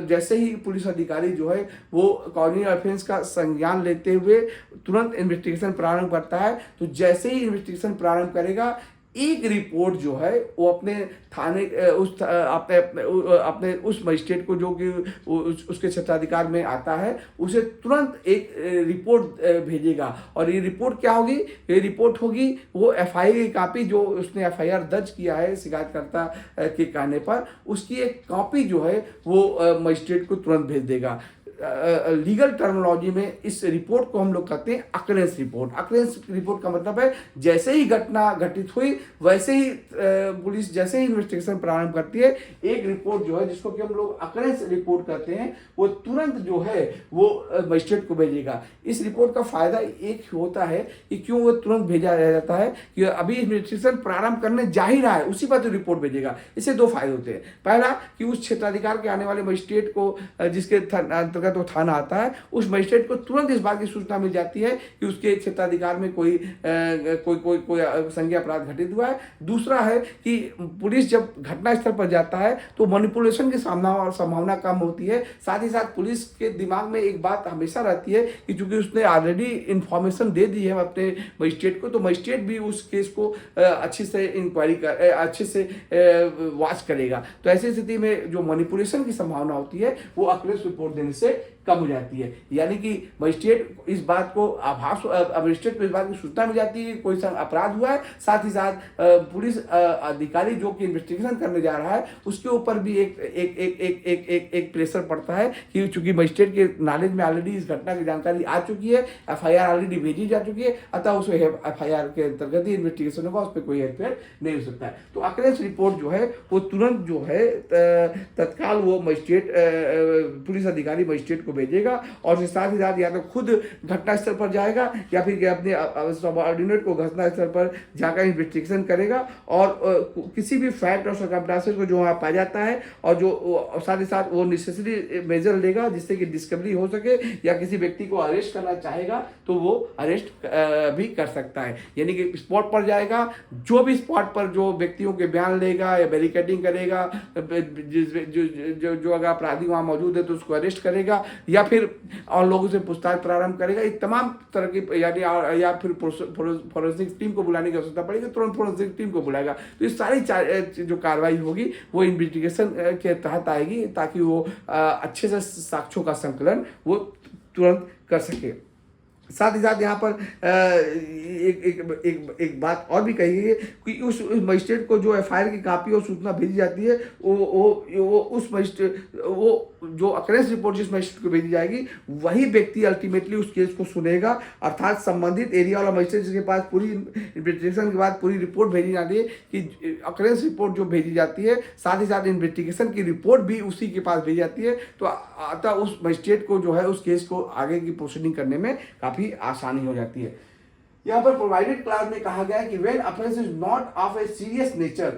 जैसे ही पुलिस अधिकारी जो है वो कॉग्निजेंस ऑफेंस का संज्ञान लेते हुए तुरंत इन्वेस्टिगेशन प्रारंभ करता है, तो जैसे ही इन्वेस्टिगेशन प्रारंभ करेगा एक रिपोर्ट जो है वो अपने थाने अपने उस मजिस्ट्रेट को जो कि उसके क्षेत्राधिकार में आता है उसे तुरंत एक रिपोर्ट भेजेगा। और ये रिपोर्ट क्या होगी, ये रिपोर्ट होगी वो एफआईआर की कॉपी जो उसने एफआईआर दर्ज किया है शिकायतकर्ता के कहने पर, उसकी एक कॉपी जो है वो मजिस्ट्रेट को तुरंत भेज देगा। लीगल टर्मिनोलॉजी में इस रिपोर्ट को हम लोग कहते हैं अकरेंस रिपोर्ट। अकरेंस रिपोर्ट का मतलब है जैसे ही घटना घटित हुई वैसे ही पुलिस जैसे ही इन्वेस्टिगेशन प्रारंभ करती है, एक रिपोर्ट जो है जिसको कि हम लोग अकरेंस रिपोर्ट कहते हैं वो तुरंत जो है वो मजिस्ट्रेट को भेजेगा। इस रिपोर्ट का फायदा एक होता है कि क्यों वो तुरंत भेजा जाता है कि अभी इन्वेस्टिगेशन प्रारंभ करने जा ही रहा है उसी पर जो रिपोर्ट भेजेगा। इससे 2 फायदे होते हैं। पहला कि उस क्षेत्राधिकार के आने वाले मजिस्ट्रेट को जिसके अंतर्गत तो थाना आता है, उस मजिस्ट्रेट को तुरंत इस बात की सूचना मिल जाती है कि उसके क्षेत्राधिकार में कोई संज्ञेय अपराध घटित हुआ है। दूसरा है कि पुलिस जब घटनास्थल पर जाता है तो मैनिपुलेशन की संभावना कम होती है। साथ ही साथ पुलिस के दिमाग में एक बात हमेशा रहती है कि चूंकि उसने ऑलरेडी इंफॉर्मेशन दे दी है अपने मजिस्ट्रेट को, तो मजिस्ट्रेट भी उस केस को अच्छे से इंक्वायरी अच्छे से वॉच करेगा। तो ऐसी स्थिति में जो मैनिपुलेशन की संभावना होती है वो अकरेंस रिपोर्ट देने से कम हो जाती है। यानी कि मजिस्ट्रेट इस बात को मजिस्ट्रेट को इस बात की सूचना मिल जाती है कि कोई अपराध हुआ है। साथ ही साथ पुलिस अधिकारी जो कि इन्वेस्टिगेशन करने जा रहा है उसके ऊपर भी एक प्रेशर पड़ता है कि चूंकि मजिस्ट्रेट के नॉलेज में ऑलरेडी इस घटना की जानकारी आ चुकी है, एफआईआर ऑलरेडी भेजी जा चुकी है, अतः उस एफआईआर के अंतर्गत ही इन्वेस्टिगेशन होगा, उस पर कोई हेरफेर नहीं हो सकता है। तो अकरेंस रिपोर्ट जो है वो तुरंत जो है तत्काल वो मजिस्ट्रेट पुलिस अधिकारी मजिस्ट्रेट को भेजेगा और साथ ही साथ या तो खुद घटनास्थल पर जाएगा या फिर अपने सबऑर्डिनेट को घटनास्थल पर जाकर इन्वेस्टिगेशन करेगा और किसी भी फैक्ट और सर्कमस्टेंसेस को जो वहाँ पाया जाता है और जो साथ ही साथ वो नेसेसरी मेजर लेगा जिससे कि डिस्कवरी हो सके, या किसी व्यक्ति को अरेस्ट करना चाहेगा तो वो अरेस्ट भी कर सकता है। यानी कि स्पॉट पर जाएगा, जो भी स्पॉट पर जो व्यक्तियों के बयान लेगा या बैरिकेडिंग करेगा, जो अगर अपराधी वहाँ मौजूद है तो उसको अरेस्ट करेगा, या फिर और लोगों से पूछताछ प्रारंभ करेगा। ये तमाम तरह की यानी या फिर फोरेंसिक टीम को बुलाने की आवश्यकता पड़ेगी, तुरंत फोरेंसिक टीम को बुलाएगा। तो ये सारी जो कार्रवाई होगी वो इन्वेस्टिगेशन के तहत आएगी, ताकि वो अच्छे से साक्ष्यों का संकलन वो तुरंत कर सके। साथ ही साथ यहाँ पर एक बात और भी कही गई है कि उस मजिस्ट्रेट को जो एफआईआर की कापी और सूचना भेजी जाती है वो उस मजिस्ट्रेट वो जो अकरेंस रिपोर्ट जिस मजिस्ट्रेट को भेजी जाएगी वही व्यक्ति अल्टीमेटली उस केस को सुनेगा। अर्थात संबंधित एरिया वाला मजिस्ट्रेट जिसके पास पूरी इन्वेस्टिगेशन के बाद पूरी रिपोर्ट भेजी जाती है कि अकरेंस रिपोर्ट जो भेजी जाती है, साथ ही साथ इन्वेस्टिगेशन की रिपोर्ट भी उसी के पास भेजी जाती है। तो अतः उस मजिस्ट्रेट को जो है उस केस को आगे की प्रोसीडिंग करने में काफ़ी आसानी हो जाती है। यहाँ पर प्रोवाइडेड क्लास में कहा गया है कि when offence is not of a serious nature,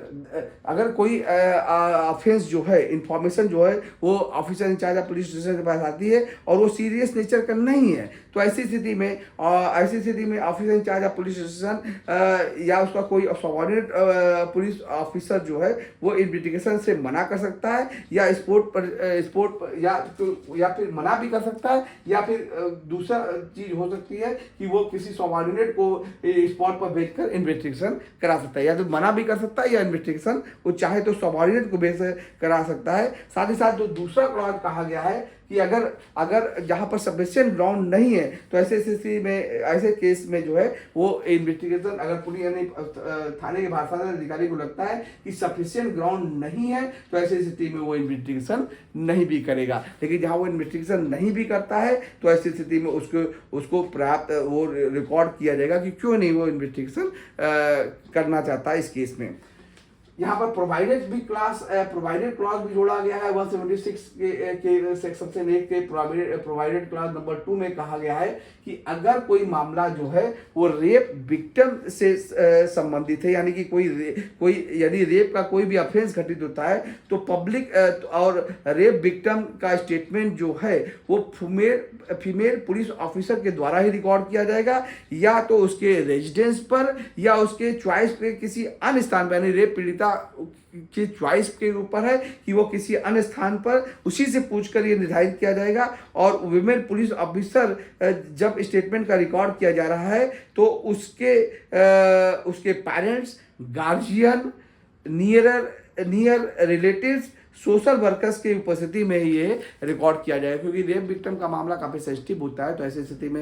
अगर कोई ऑफेंस जो है, इंफॉर्मेशन जो है वो ऑफिसर इंचार्ज या पुलिस स्टेशन के पास आती है और वो सीरियस नेचर का नहीं है, तो ऐसी स्थिति में ऑफिसर इंचार्ज या पुलिस स्टेशन या उसका कोई सबऑर्डिनेट पुलिस ऑफिसर जो है वो इन्वेस्टिगेशन से मना कर सकता है, या स्पोर्ट या फिर मना भी कर सकता है, या फिर दूसरा चीज हो सकती है कि वो किसी सबऑर्डिनेट को स्पॉट पर भेजकर इन्वेस्टिगेशन करा सकता है, या तो मना भी कर सकता है या इन्वेस्टिगेशन वो चाहे तो सबऑर्डिनेट को भेज करा सकता है। साथ ही साथ जो दूसरा क्लॉज कहा गया है कि अगर जहां पर सफिशिएंट ग्राउंड नहीं है तो ऐसे स्थिति में, ऐसे केस में जो है वो इन्वेस्टिगेशन, अगर पुलिस यानी थाने के भाषांतर अधिकारी को लगता है कि सफिशिएंट ग्राउंड नहीं है तो ऐसी स्थिति में वो इन्वेस्टिगेशन नहीं भी करेगा। लेकिन जहां वो इन्वेस्टिगेशन नहीं भी करता है तो ऐसी स्थिति में उसको प्राप्त वो रिकॉर्ड किया जाएगा कि क्यों नहीं वो इन्वेस्टिगेशन करना चाहता है इस केस में। यहाँ पर प्रोवाइडेड क्लॉज भी जोड़ा गया है 176 के सेक्शन 1 के प्रोवाइडेड क्लॉज नंबर 2 में कहा गया है कि अगर कोई मामला जो है वो रेप विक्टिम से संबंधित है, यानी कि कोई यदि रेप का कोई भी ऑफेंस घटित होता है तो पब्लिक और रेप विक्टिम का स्टेटमेंट जो है वो फीमेल पुलिस ऑफिसर के द्वारा ही रिकॉर्ड किया जाएगा, या तो उसके रेजिडेंस पर या उसके चॉइस पे किसी अन्य स्थान पर, यानी रेप पीड़िता की चॉइस के ऊपर है कि वो किसी अन्य स्थान पर उसी से पूछकर ये निर्धारित किया जाएगा। और विमेन पुलिस ऑफिसर जब स्टेटमेंट का रिकॉर्ड किया जा रहा है तो उसके parents, guardian, near relatives, social workers की उपस्थिति में ये रिकॉर्ड किया जाएगा, क्योंकि रेप विक्टिम का मामला काफ़ी सेंसिटिव होता है। तो ऐसी स्थिति में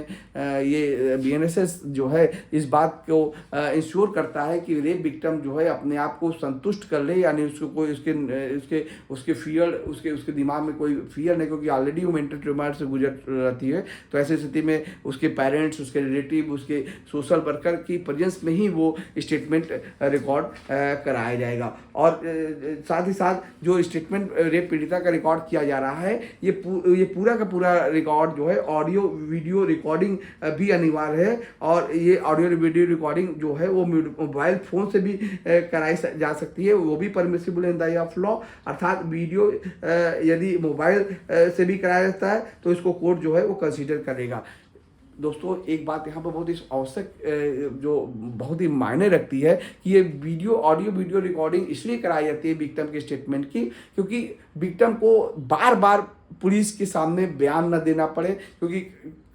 ये बीएनएसएस जो है इस बात को इंश्योर करता है कि रेप विक्टिम जो है अपने आप को संतुष्ट कर ले, यानी उसको कोई उसके फियर उसके दिमाग में कोई फियर नहीं, क्योंकि ऑलरेडी वो मेंटल ट्रॉमा से गुजर रहती है। तो ऐसी स्थिति में उसके पेरेंट्स, उसके रिलेटिव, उसके सोशल वर्कर की प्रेजेंस में ही वो स्टेटमेंट रिकॉर्ड कराया जाएगा। और साथ ही साथ जो स्टेटमेंट रेप पीड़िता का रिकॉर्ड किया जा रहा है, ये पूरा का पूरा रिकॉर्ड जो है ऑडियो वीडियो रिकॉर्डिंग भी अनिवार्य है। और ये ऑडियो वीडियो रिकॉर्डिंग जो है वो मोबाइल फोन से भी कराई जा सकती है, वो भी permissible in the I of law. अर्थात वीडियो यदि मोबाइल से भी कराया जाता है तो इसको कोर्ट जो है वो कंसीडर करेगा। दोस्तों एक बात यहाँ पर बहुत ही आवश्यक जो बहुत ही मायने रखती है कि ये ऑडियो वीडियो रिकॉर्डिंग इसलिए कराई जाती है विक्टिम के स्टेटमेंट की, क्योंकि विक्टिम को बार बार पुलिस के सामने बयान न देना पड़े, क्योंकि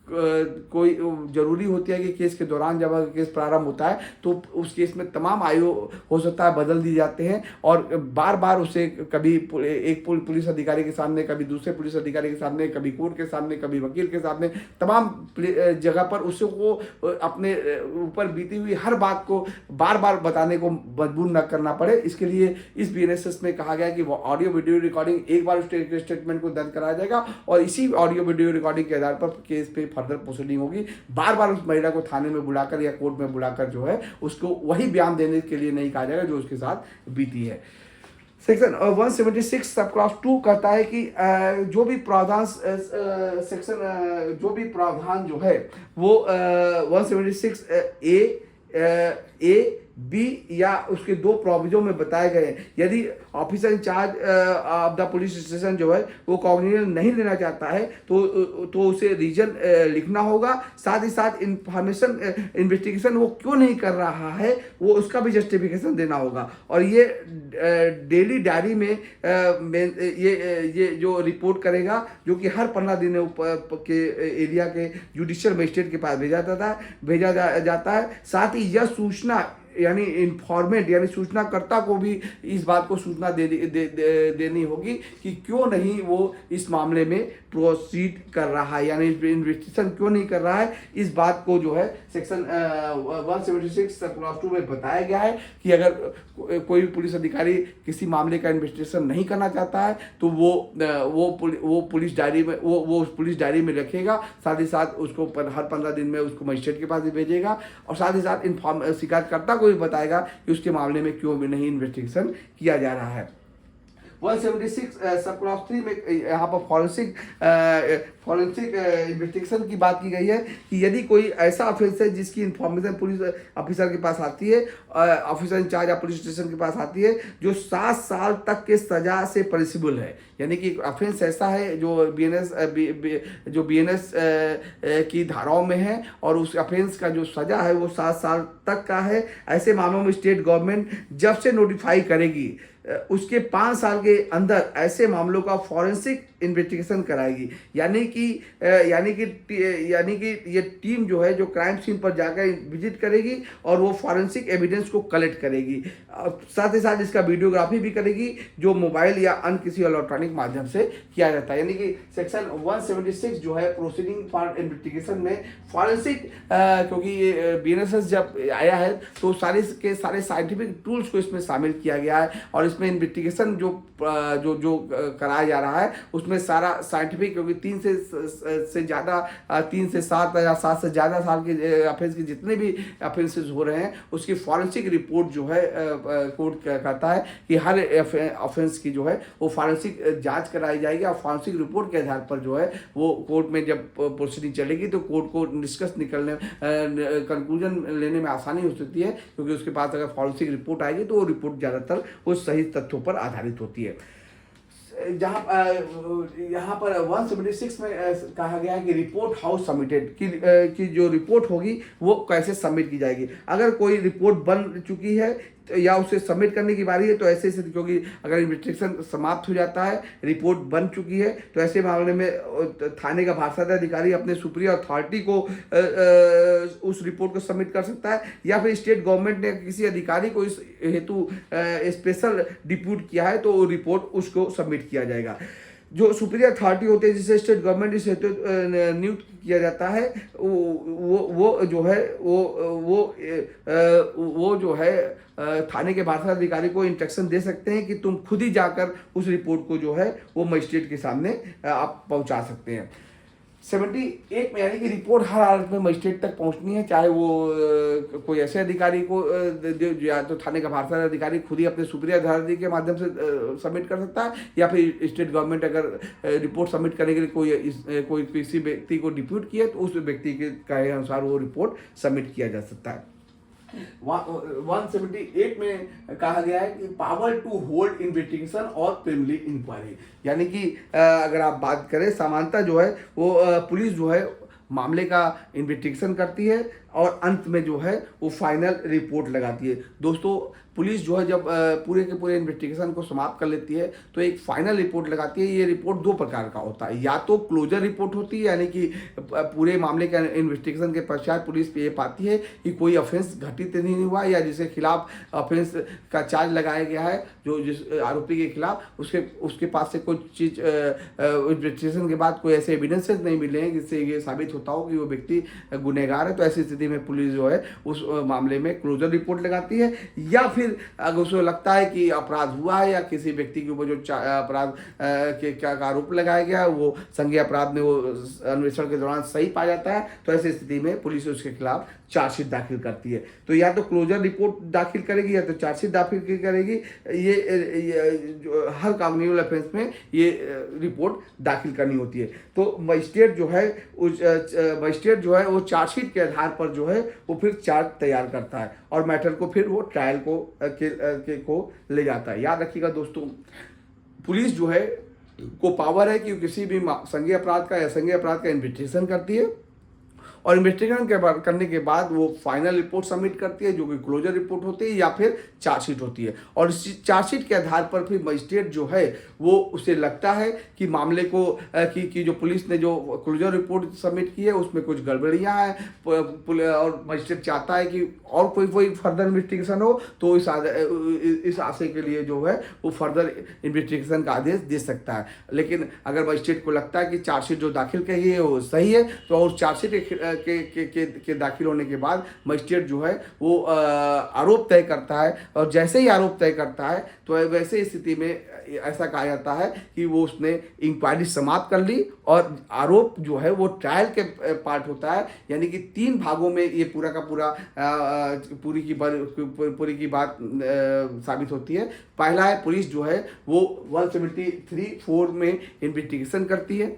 कोई जरूरी होती है कि केस के दौरान जब केस प्रारंभ होता है तो उस केस में तमाम आयु हो सकता है बदल दिए जाते हैं, और बार बार उसे कभी एक पुलिस अधिकारी के सामने, कभी दूसरे पुलिस अधिकारी के सामने, कभी कोर्ट के सामने, कभी वकील के सामने, तमाम जगह पर उसको अपने ऊपर बीती हुई हर बात को बार बार बताने को मजबूर न करना पड़े। इसके लिए इस बीएनएसएस में कहा गया कि वो ऑडियो वीडियो रिकॉर्डिंग एक बार स्टेटमेंट को दर्ज कराया जाएगा और इसी ऑडियो वीडियो रिकॉर्डिंग के आधार पर केस पे फर्दर प्रोसीडिंग होगी। बार बार उस महिला को थाने में बुलाकर या कोर्ट में बुलाकर जो है उसको वही बयान देने के लिए नहीं कहा जाएगा जो उसके साथ बीती है। सेक्शन 176 सब क्लॉज 2 कहता है कि जो भी प्रावधान जो है वो 176 ए बी या उसके दो प्रोविजन में बताए गए, यदि officer in charge of the police station जो है वो कॉग्निजन नहीं लेना चाहता है तो उसे रीजन लिखना होगा। साथ ही साथ इंफॉर्मेशन इन्वेस्टिगेशन वो क्यों नहीं कर रहा है वो उसका भी जस्टिफिकेशन देना होगा। और ये डेली डायरी में ये जो रिपोर्ट करेगा, जो कि हर 15 दिन के एरिया के जुडिशियल मजिस्ट्रेट के पास भेजा जाता है। साथ ही यह सूचना यानी इन्फॉर्मेट यानी सूचनाकर्ता को भी इस बात को सूचना देनी होगी कि क्यों नहीं वो इस मामले में प्रोसीड कर रहा है, यानी इन्वेस्टिगेशन क्यों नहीं कर रहा है। इस बात को जो है सेक्शन 176 क्लॉज 2 में बताया गया है कि अगर कोई भी पुलिस अधिकारी किसी मामले का इन्वेस्टिगेशन नहीं करना चाहता है तो वो पुलिस डायरी में रखेगा। साथ ही साथ उसको हर 15 दिन में उसको मजिस्ट्रेट के पास भी भेजेगा और साथ ही साथ शिकायतकर्ता को भी बताएगा कि उसके मामले में क्यों भी नहीं इन्वेस्टिगेशन किया जा रहा है। 176 सब क्लॉज 3 में यहाँ पर फॉरेंसिक इन्वेस्टिगेशन की बात की गई है कि यदि कोई ऐसा ऑफेंस है जिसकी इंफॉर्मेशन पुलिस ऑफिसर के पास आती है, ऑफिसर इंचार्ज या पुलिस स्टेशन के पास आती है, जो 7 साल तक के सजा से पनिशेबल है, यानी कि ऑफेंस ऐसा है जो बीएनएस की धाराओं में है और उस ऑफेंस का जो सजा है वो 7 साल तक का है। ऐसे मामलों में स्टेट गवर्नमेंट जब से नोटिफाई करेगी उसके 5 साल के अंदर ऐसे मामलों का फॉरेंसिक इन्वेस्टिगेशन कराएगी, यानी कि ये टीम जो है जो क्राइम सीन पर जाकर विजिट करेगी और वो फॉरेंसिक एविडेंस को कलेक्ट करेगी। साथ ही साथ इसका वीडियोग्राफी भी करेगी जो मोबाइल या अन्य किसी इलेक्ट्रॉनिक माध्यम से किया जाता है। यानी कि सेक्शन 176 जो है प्रोसीडिंग फॉर इन्वेस्टिगेशन में फॉरेंसिक, क्योंकि ये बीएनएस जब आया है तो सारे साइंटिफिक टूल्स को इसमें शामिल किया गया है और इसमें इन्वेस्टिगेशन जो कराया जा रहा है उसमें सारा साइंटिफिक, क्योंकि 3 से ज़्यादा 3 से 7 या 7 से ज़्यादा साल के ऑफेंस के जितने भी ऑफेंसेस हो रहे हैं उसकी फॉरेंसिक रिपोर्ट जो है कोर्ट कहता है कि हर ऑफेंस की जो है वो फॉरेंसिक जांच कराई जाएगी और फॉरेंसिक रिपोर्ट के आधार पर जो है वो कोर्ट में जब प्रोसीडिंग चलेगी तो कोर्ट को निष्कर्ष निकलने कंक्लूजन लेने में आसानी हो सकती है, क्योंकि उसके पास अगर फॉरेंसिक रिपोर्ट आएगी तो वो रिपोर्ट ज़्यादातर वो सही तथ्यों पर आधारित होती है। यहाँ पर 176 में कहा गया है कि रिपोर्ट हाउस सबमिटेड की जो रिपोर्ट होगी वो कैसे सबमिट की जाएगी। अगर कोई रिपोर्ट बन चुकी है या उसे सबमिट करने की बारी है तो ऐसे क्योंकि अगर इन्वेस्टिगेशन समाप्त हो जाता है, रिपोर्ट बन चुकी है, तो ऐसे मामले में थाने का भाषाई अधिकारी अपने सुपीरियर अथॉरिटी को उस रिपोर्ट को सबमिट कर सकता है, या फिर स्टेट गवर्नमेंट ने किसी अधिकारी को इस हेतु स्पेशल डिप्यूट किया है तो रिपोर्ट उसको सबमिट किया जाएगा। जो सुपीरियर अथॉरिटी होते हैं जिसे स्टेट गवर्नमेंट इस हेतु नियुक्त किया जाता है वो जो है थाने के भाषाई अधिकारी को इंस्ट्रक्शन दे सकते हैं कि तुम खुद ही जाकर उस रिपोर्ट को जो है वो मजिस्ट्रेट के सामने आप पहुंचा सकते हैं। 78 में यानी कि रिपोर्ट हर हालत में मजिस्ट्रेट तक पहुंचनी है, चाहे वो कोई ऐसे अधिकारी को या तो थाने का भाषाई अधिकारी खुद ही अपने सुपीरियर अथॉरिटी के माध्यम से सबमिट कर सकता है, या फिर स्टेट गवर्नमेंट अगर रिपोर्ट सबमिट करने के लिए कोई किसी व्यक्ति को डिप्यूट किया तो उस व्यक्ति के कहे अनुसार वो रिपोर्ट सबमिट किया जा सकता है। 178 में कहा गया है कि पावर टू होल्ड इन्वेस्टिगेशन और प्रिलिमिनरी इंक्वायरी, यानी कि अगर आप बात करें सामान्यतः जो है वो पुलिस जो है मामले का इन्वेस्टिगेशन करती है और अंत में जो है वो फाइनल रिपोर्ट लगाती है। दोस्तों पुलिस जो है जब पूरे के पूरे इन्वेस्टिगेशन को समाप्त कर लेती है तो एक फाइनल रिपोर्ट लगाती है। ये रिपोर्ट 2 प्रकार का होता है, या तो क्लोजर रिपोर्ट होती है, यानी कि पूरे मामले के इन्वेस्टिगेशन के पश्चात पुलिस ये पाती है कि कोई ऑफेंस घटित नहीं हुआ या जिसके खिलाफ ऑफेंस का चार्ज लगाया गया है, जो जिस आरोपी के खिलाफ उसके पास से कोई चीज़ इन्वेस्टिगेशन के बाद कोई ऐसे एविडेंसेस नहीं मिले हैं जिससे ये साबित होता हो कि वो व्यक्ति गुनहगार है। तो ऐसी स्थिति में पुलिस जो है उस मामले में क्लोजर रिपोर्ट लगाती है, या फिर अगर उसको लगता है कि अपराध हुआ है या किसी व्यक्ति के ऊपर जो अपराध के क्या आरोप लगाया गया है वो संज्ञेय अपराध में वो अन्वेषण के दौरान सही पाया जाता है, तो ऐसी स्थिति में पुलिस उसके खिलाफ चार्जशीट दाखिल करती है। तो या तो क्लोजर रिपोर्ट दाखिल करेगी या तो चार्जशीट दाखिल करेगी। ये जो हर कॉग्निटिव ऑफेंस में ये रिपोर्ट दाखिल करनी होती है। तो मजिस्ट्रेट जो है वो चार्जशीट के आधार पर जो है वो फिर चार्ज तैयार करता है और मैटर को फिर वो ट्रायल को ले जाता है। याद रखिएगा दोस्तों, पुलिस जो है को पावर है कि वो किसी भी संज्ञेय अपराध का या संज्ञेय अपराध का इन्वेस्टिगेशन करती है और इन्वेस्टिगेशन करने के बाद वो फाइनल रिपोर्ट सबमिट करती है जो कि क्लोजर रिपोर्ट होती है या फिर चार्जशीट होती है। और इस चार्जशीट के आधार पर फिर मजिस्ट्रेट जो है वो उसे लगता है कि मामले को कि जो पुलिस ने जो क्लोजर रिपोर्ट सबमिट की है उसमें कुछ गड़बड़ियाँ हैं और मजिस्ट्रेट चाहता है कि और कोई फर्दर इन्वेस्टिगेशन हो तो इस आशय के लिए जो है वो फर्दर इन्वेस्टिगेशन का आदेश दे सकता है। लेकिन अगर मजिस्ट्रेट को लगता है कि चार्जशीट जो दाखिल की है वो सही है तो और चार्जशीट के दाखिल होने के बाद मजिस्ट्रेट जो है वो आरोप तय करता है और जैसे ही आरोप तय करता है तो वैसे स्थिति में ऐसा कहा जाता है कि वो उसने इंक्वायरी समाप्त कर ली और आरोप जो है वो ट्रायल के पार्ट होता है। यानी कि 3 भागों में ये पूरा का पूरा पूरी की बात साबित होती है। पहला है पुलिस जो है वो 173(4) में इन्वेस्टिगेशन करती है।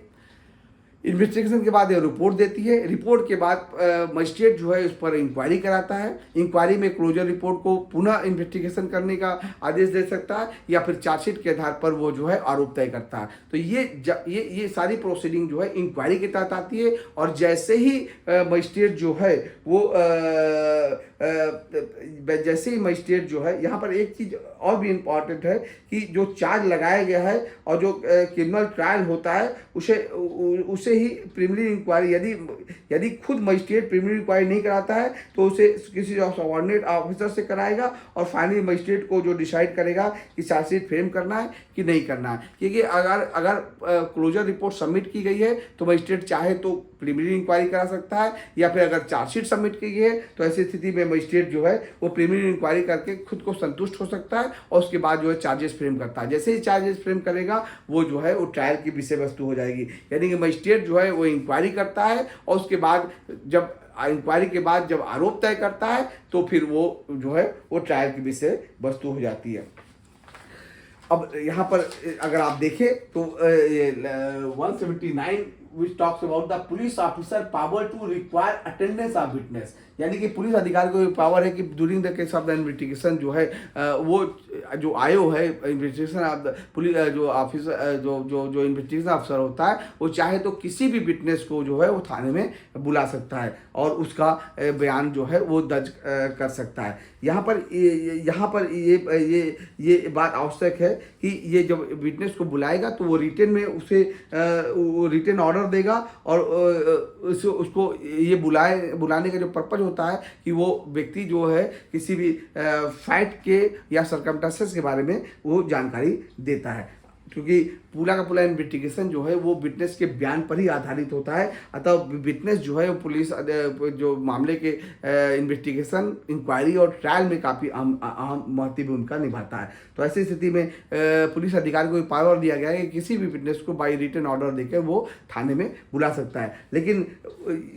इन्वेस्टिगेशन के बाद ये रिपोर्ट देती है। रिपोर्ट के बाद मजिस्ट्रेट जो है उस पर इंक्वायरी कराता है। इंक्वायरी में क्लोजर रिपोर्ट को पुनः इन्वेस्टिगेशन करने का आदेश दे सकता है या फिर चार्जशीट के आधार पर वो जो है आरोप तय करता है। तो ये सारी प्रोसीडिंग जो है इंक्वायरी के तहत आती है। और जैसे ही मजिस्ट्रेट जो है वो जैसे ही मजिस्ट्रेट जो है, यहाँ पर एक चीज़ और भी इम्पॉर्टेंट है कि जो चार्ज लगाया गया है और जो क्रिमिनल ट्रायल होता है उसे ही प्रिलिमिनरी इंक्वायरी यदि खुद मजिस्ट्रेट प्रिलिमिनरी इंक्वायरी नहीं कराता है तो उसे किसी सबऑर्डिनेट ऑफिसर से कराएगा और फाइनली मजिस्ट्रेट को जो डिसाइड करेगा कि चार्जशीट फ्रेम करना है कि नहीं करना है। क्योंकि अगर क्लोजर रिपोर्ट सबमिट की गई है तो मजिस्ट्रेट चाहे तो प्रिलिमिनरी इंक्वायरी करा सकता है या फिर अगर चार्जशीट सबमिट की गई है तो ऐसी स्थिति में मजिस्ट्रेट जो है वो प्रिलिमिनरी इंक्वायरी करके खुद को संतुष्ट हो सकता है और उसके बाद जो है चार्जेस फ्रेम करता है। जैसे ही चार्जेस फ्रेम करेगा वो जो है वो ट्रायल की विषय वस्तु हो जाएगी। यानी कि मजिस्ट्रेट जो है वो इंक्वायरी करता है और उसके बाद जब इंक्वायरी के बाद जब आरोप तय करता है तो फिर वो जो है वो ट्रायल की विषय वस्तु हो जाती है। अब यहाँ पर अगर आप देखें तो 179 which talks about the police officer power to require attendance of witness। यानी कि पुलिस अधिकारी को पावर है कि during the case of the investigation जो है वो जो आयो है इन्वेस्टिगेशन ऑफ द पुलिस जो ऑफिसर जो इन्वेस्टिगेशन अफसर होता है वो चाहे तो किसी भी विटनेस को जो है वो थाने में बुला सकता है और उसका बयान जो है वो दर्ज कर सकता है। यहाँ पर ये बात आवश्यक है कि ये जब विटनेस को बुलाएगा तो वो रिटन में उसे रिटन ऑर्डर देगा और उसको ये बुलाने का जो पर्पज होता है कि वो व्यक्ति जो है किसी भी फैक्ट के या सर्कमस्टेंसेस के बारे में वो जानकारी देता है। क्योंकि पूरा का पूरा इन्वेस्टिगेशन जो है वो विटनेस के बयान पर ही आधारित होता है। अतः विटनेस जो है वो पुलिस जो मामले के इन्वेस्टिगेशन, इंक्वायरी और ट्रायल में काफ़ी अहम महत्वपूर्ण भूमिका निभाता है। तो ऐसी स्थिति में पुलिस अधिकारी को पावर दिया गया है कि किसी भी विटनेस को बाई रिटन ऑर्डर देकर वो थाने में बुला सकता है। लेकिन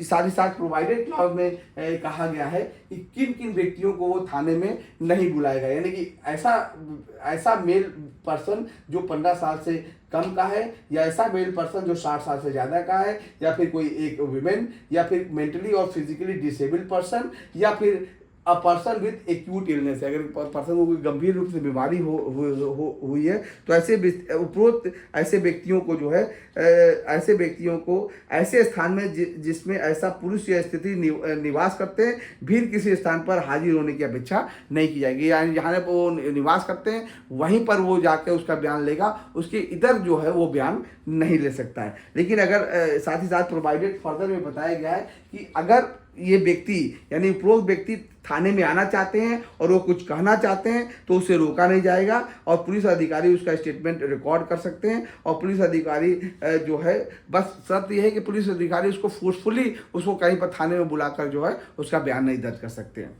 साथ ही साथ प्रोवाइडेड क्लॉज में कहा गया है कि किन किन व्यक्तियों को वो थाने में नहीं बुलाएगा। यानी कि ऐसा मेल पर्सन जो 15 साल से कम का है या ऐसा मेल पर्सन जो 60 साल से ज़्यादा का है या फिर कोई एक वुमेन या फिर मेंटली और फिजिकली डिसेबल्ड पर्सन या फिर a person with acute illness. अगर पर्सन को कोई गंभीर रूप से बीमारी हुई है तो उपरोक्त ऐसे व्यक्तियों को जो है ऐसे व्यक्तियों को ऐसे स्थान में जिसमें ऐसा पुरुष या स्थिति निवास करते हैं भीड़ किसी स्थान पर हाजिर होने की अपेक्षा नहीं की जाएगी। यानी जहाँ पर वो निवास करते हैं वहीं पर वो जाकर उसका बयान लेगा, उसके इधर जो है वो बयान नहीं ले सकता है। लेकिन अगर साथ ही साथ प्रोवाइडेड फर्दर में बताया गया है कि अगर ये व्यक्ति यानी उपरोक्त व्यक्ति थाने में आना चाहते हैं और वो कुछ कहना चाहते हैं तो उसे रोका नहीं जाएगा और पुलिस अधिकारी उसका स्टेटमेंट रिकॉर्ड कर सकते हैं। और पुलिस अधिकारी जो है बस शर्त यह है कि पुलिस अधिकारी उसको फोर्सफुली उसको कहीं पर थाने में बुलाकर जो है उसका बयान नहीं दर्ज कर सकते हैं।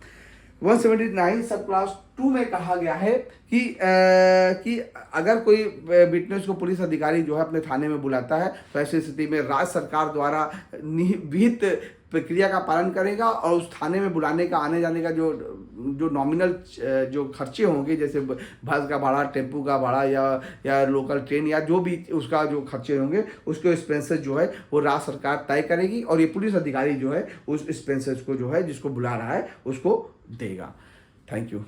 179 सब क्लास 2 में कहा गया है कि अगर कोई विटनेस को पुलिस अधिकारी जो है अपने थाने में बुलाता है तो ऐसी स्थिति में राज्य सरकार द्वारा विहित प्रक्रिया का पालन करेगा और उस थाने में बुलाने का, आने जाने का जो जो नॉमिनल जो खर्चे होंगे, जैसे बस का भाड़ा, टेम्पू का भाड़ा या लोकल ट्रेन या जो भी उसका जो खर्चे होंगे, उसके एक्सपेंसेस जो है वो राज्य सरकार तय करेगी और ये पुलिस अधिकारी जो है उस एक्सपेंसेस को जो है जिसको बुला रहा है उसको देगा। Thank you.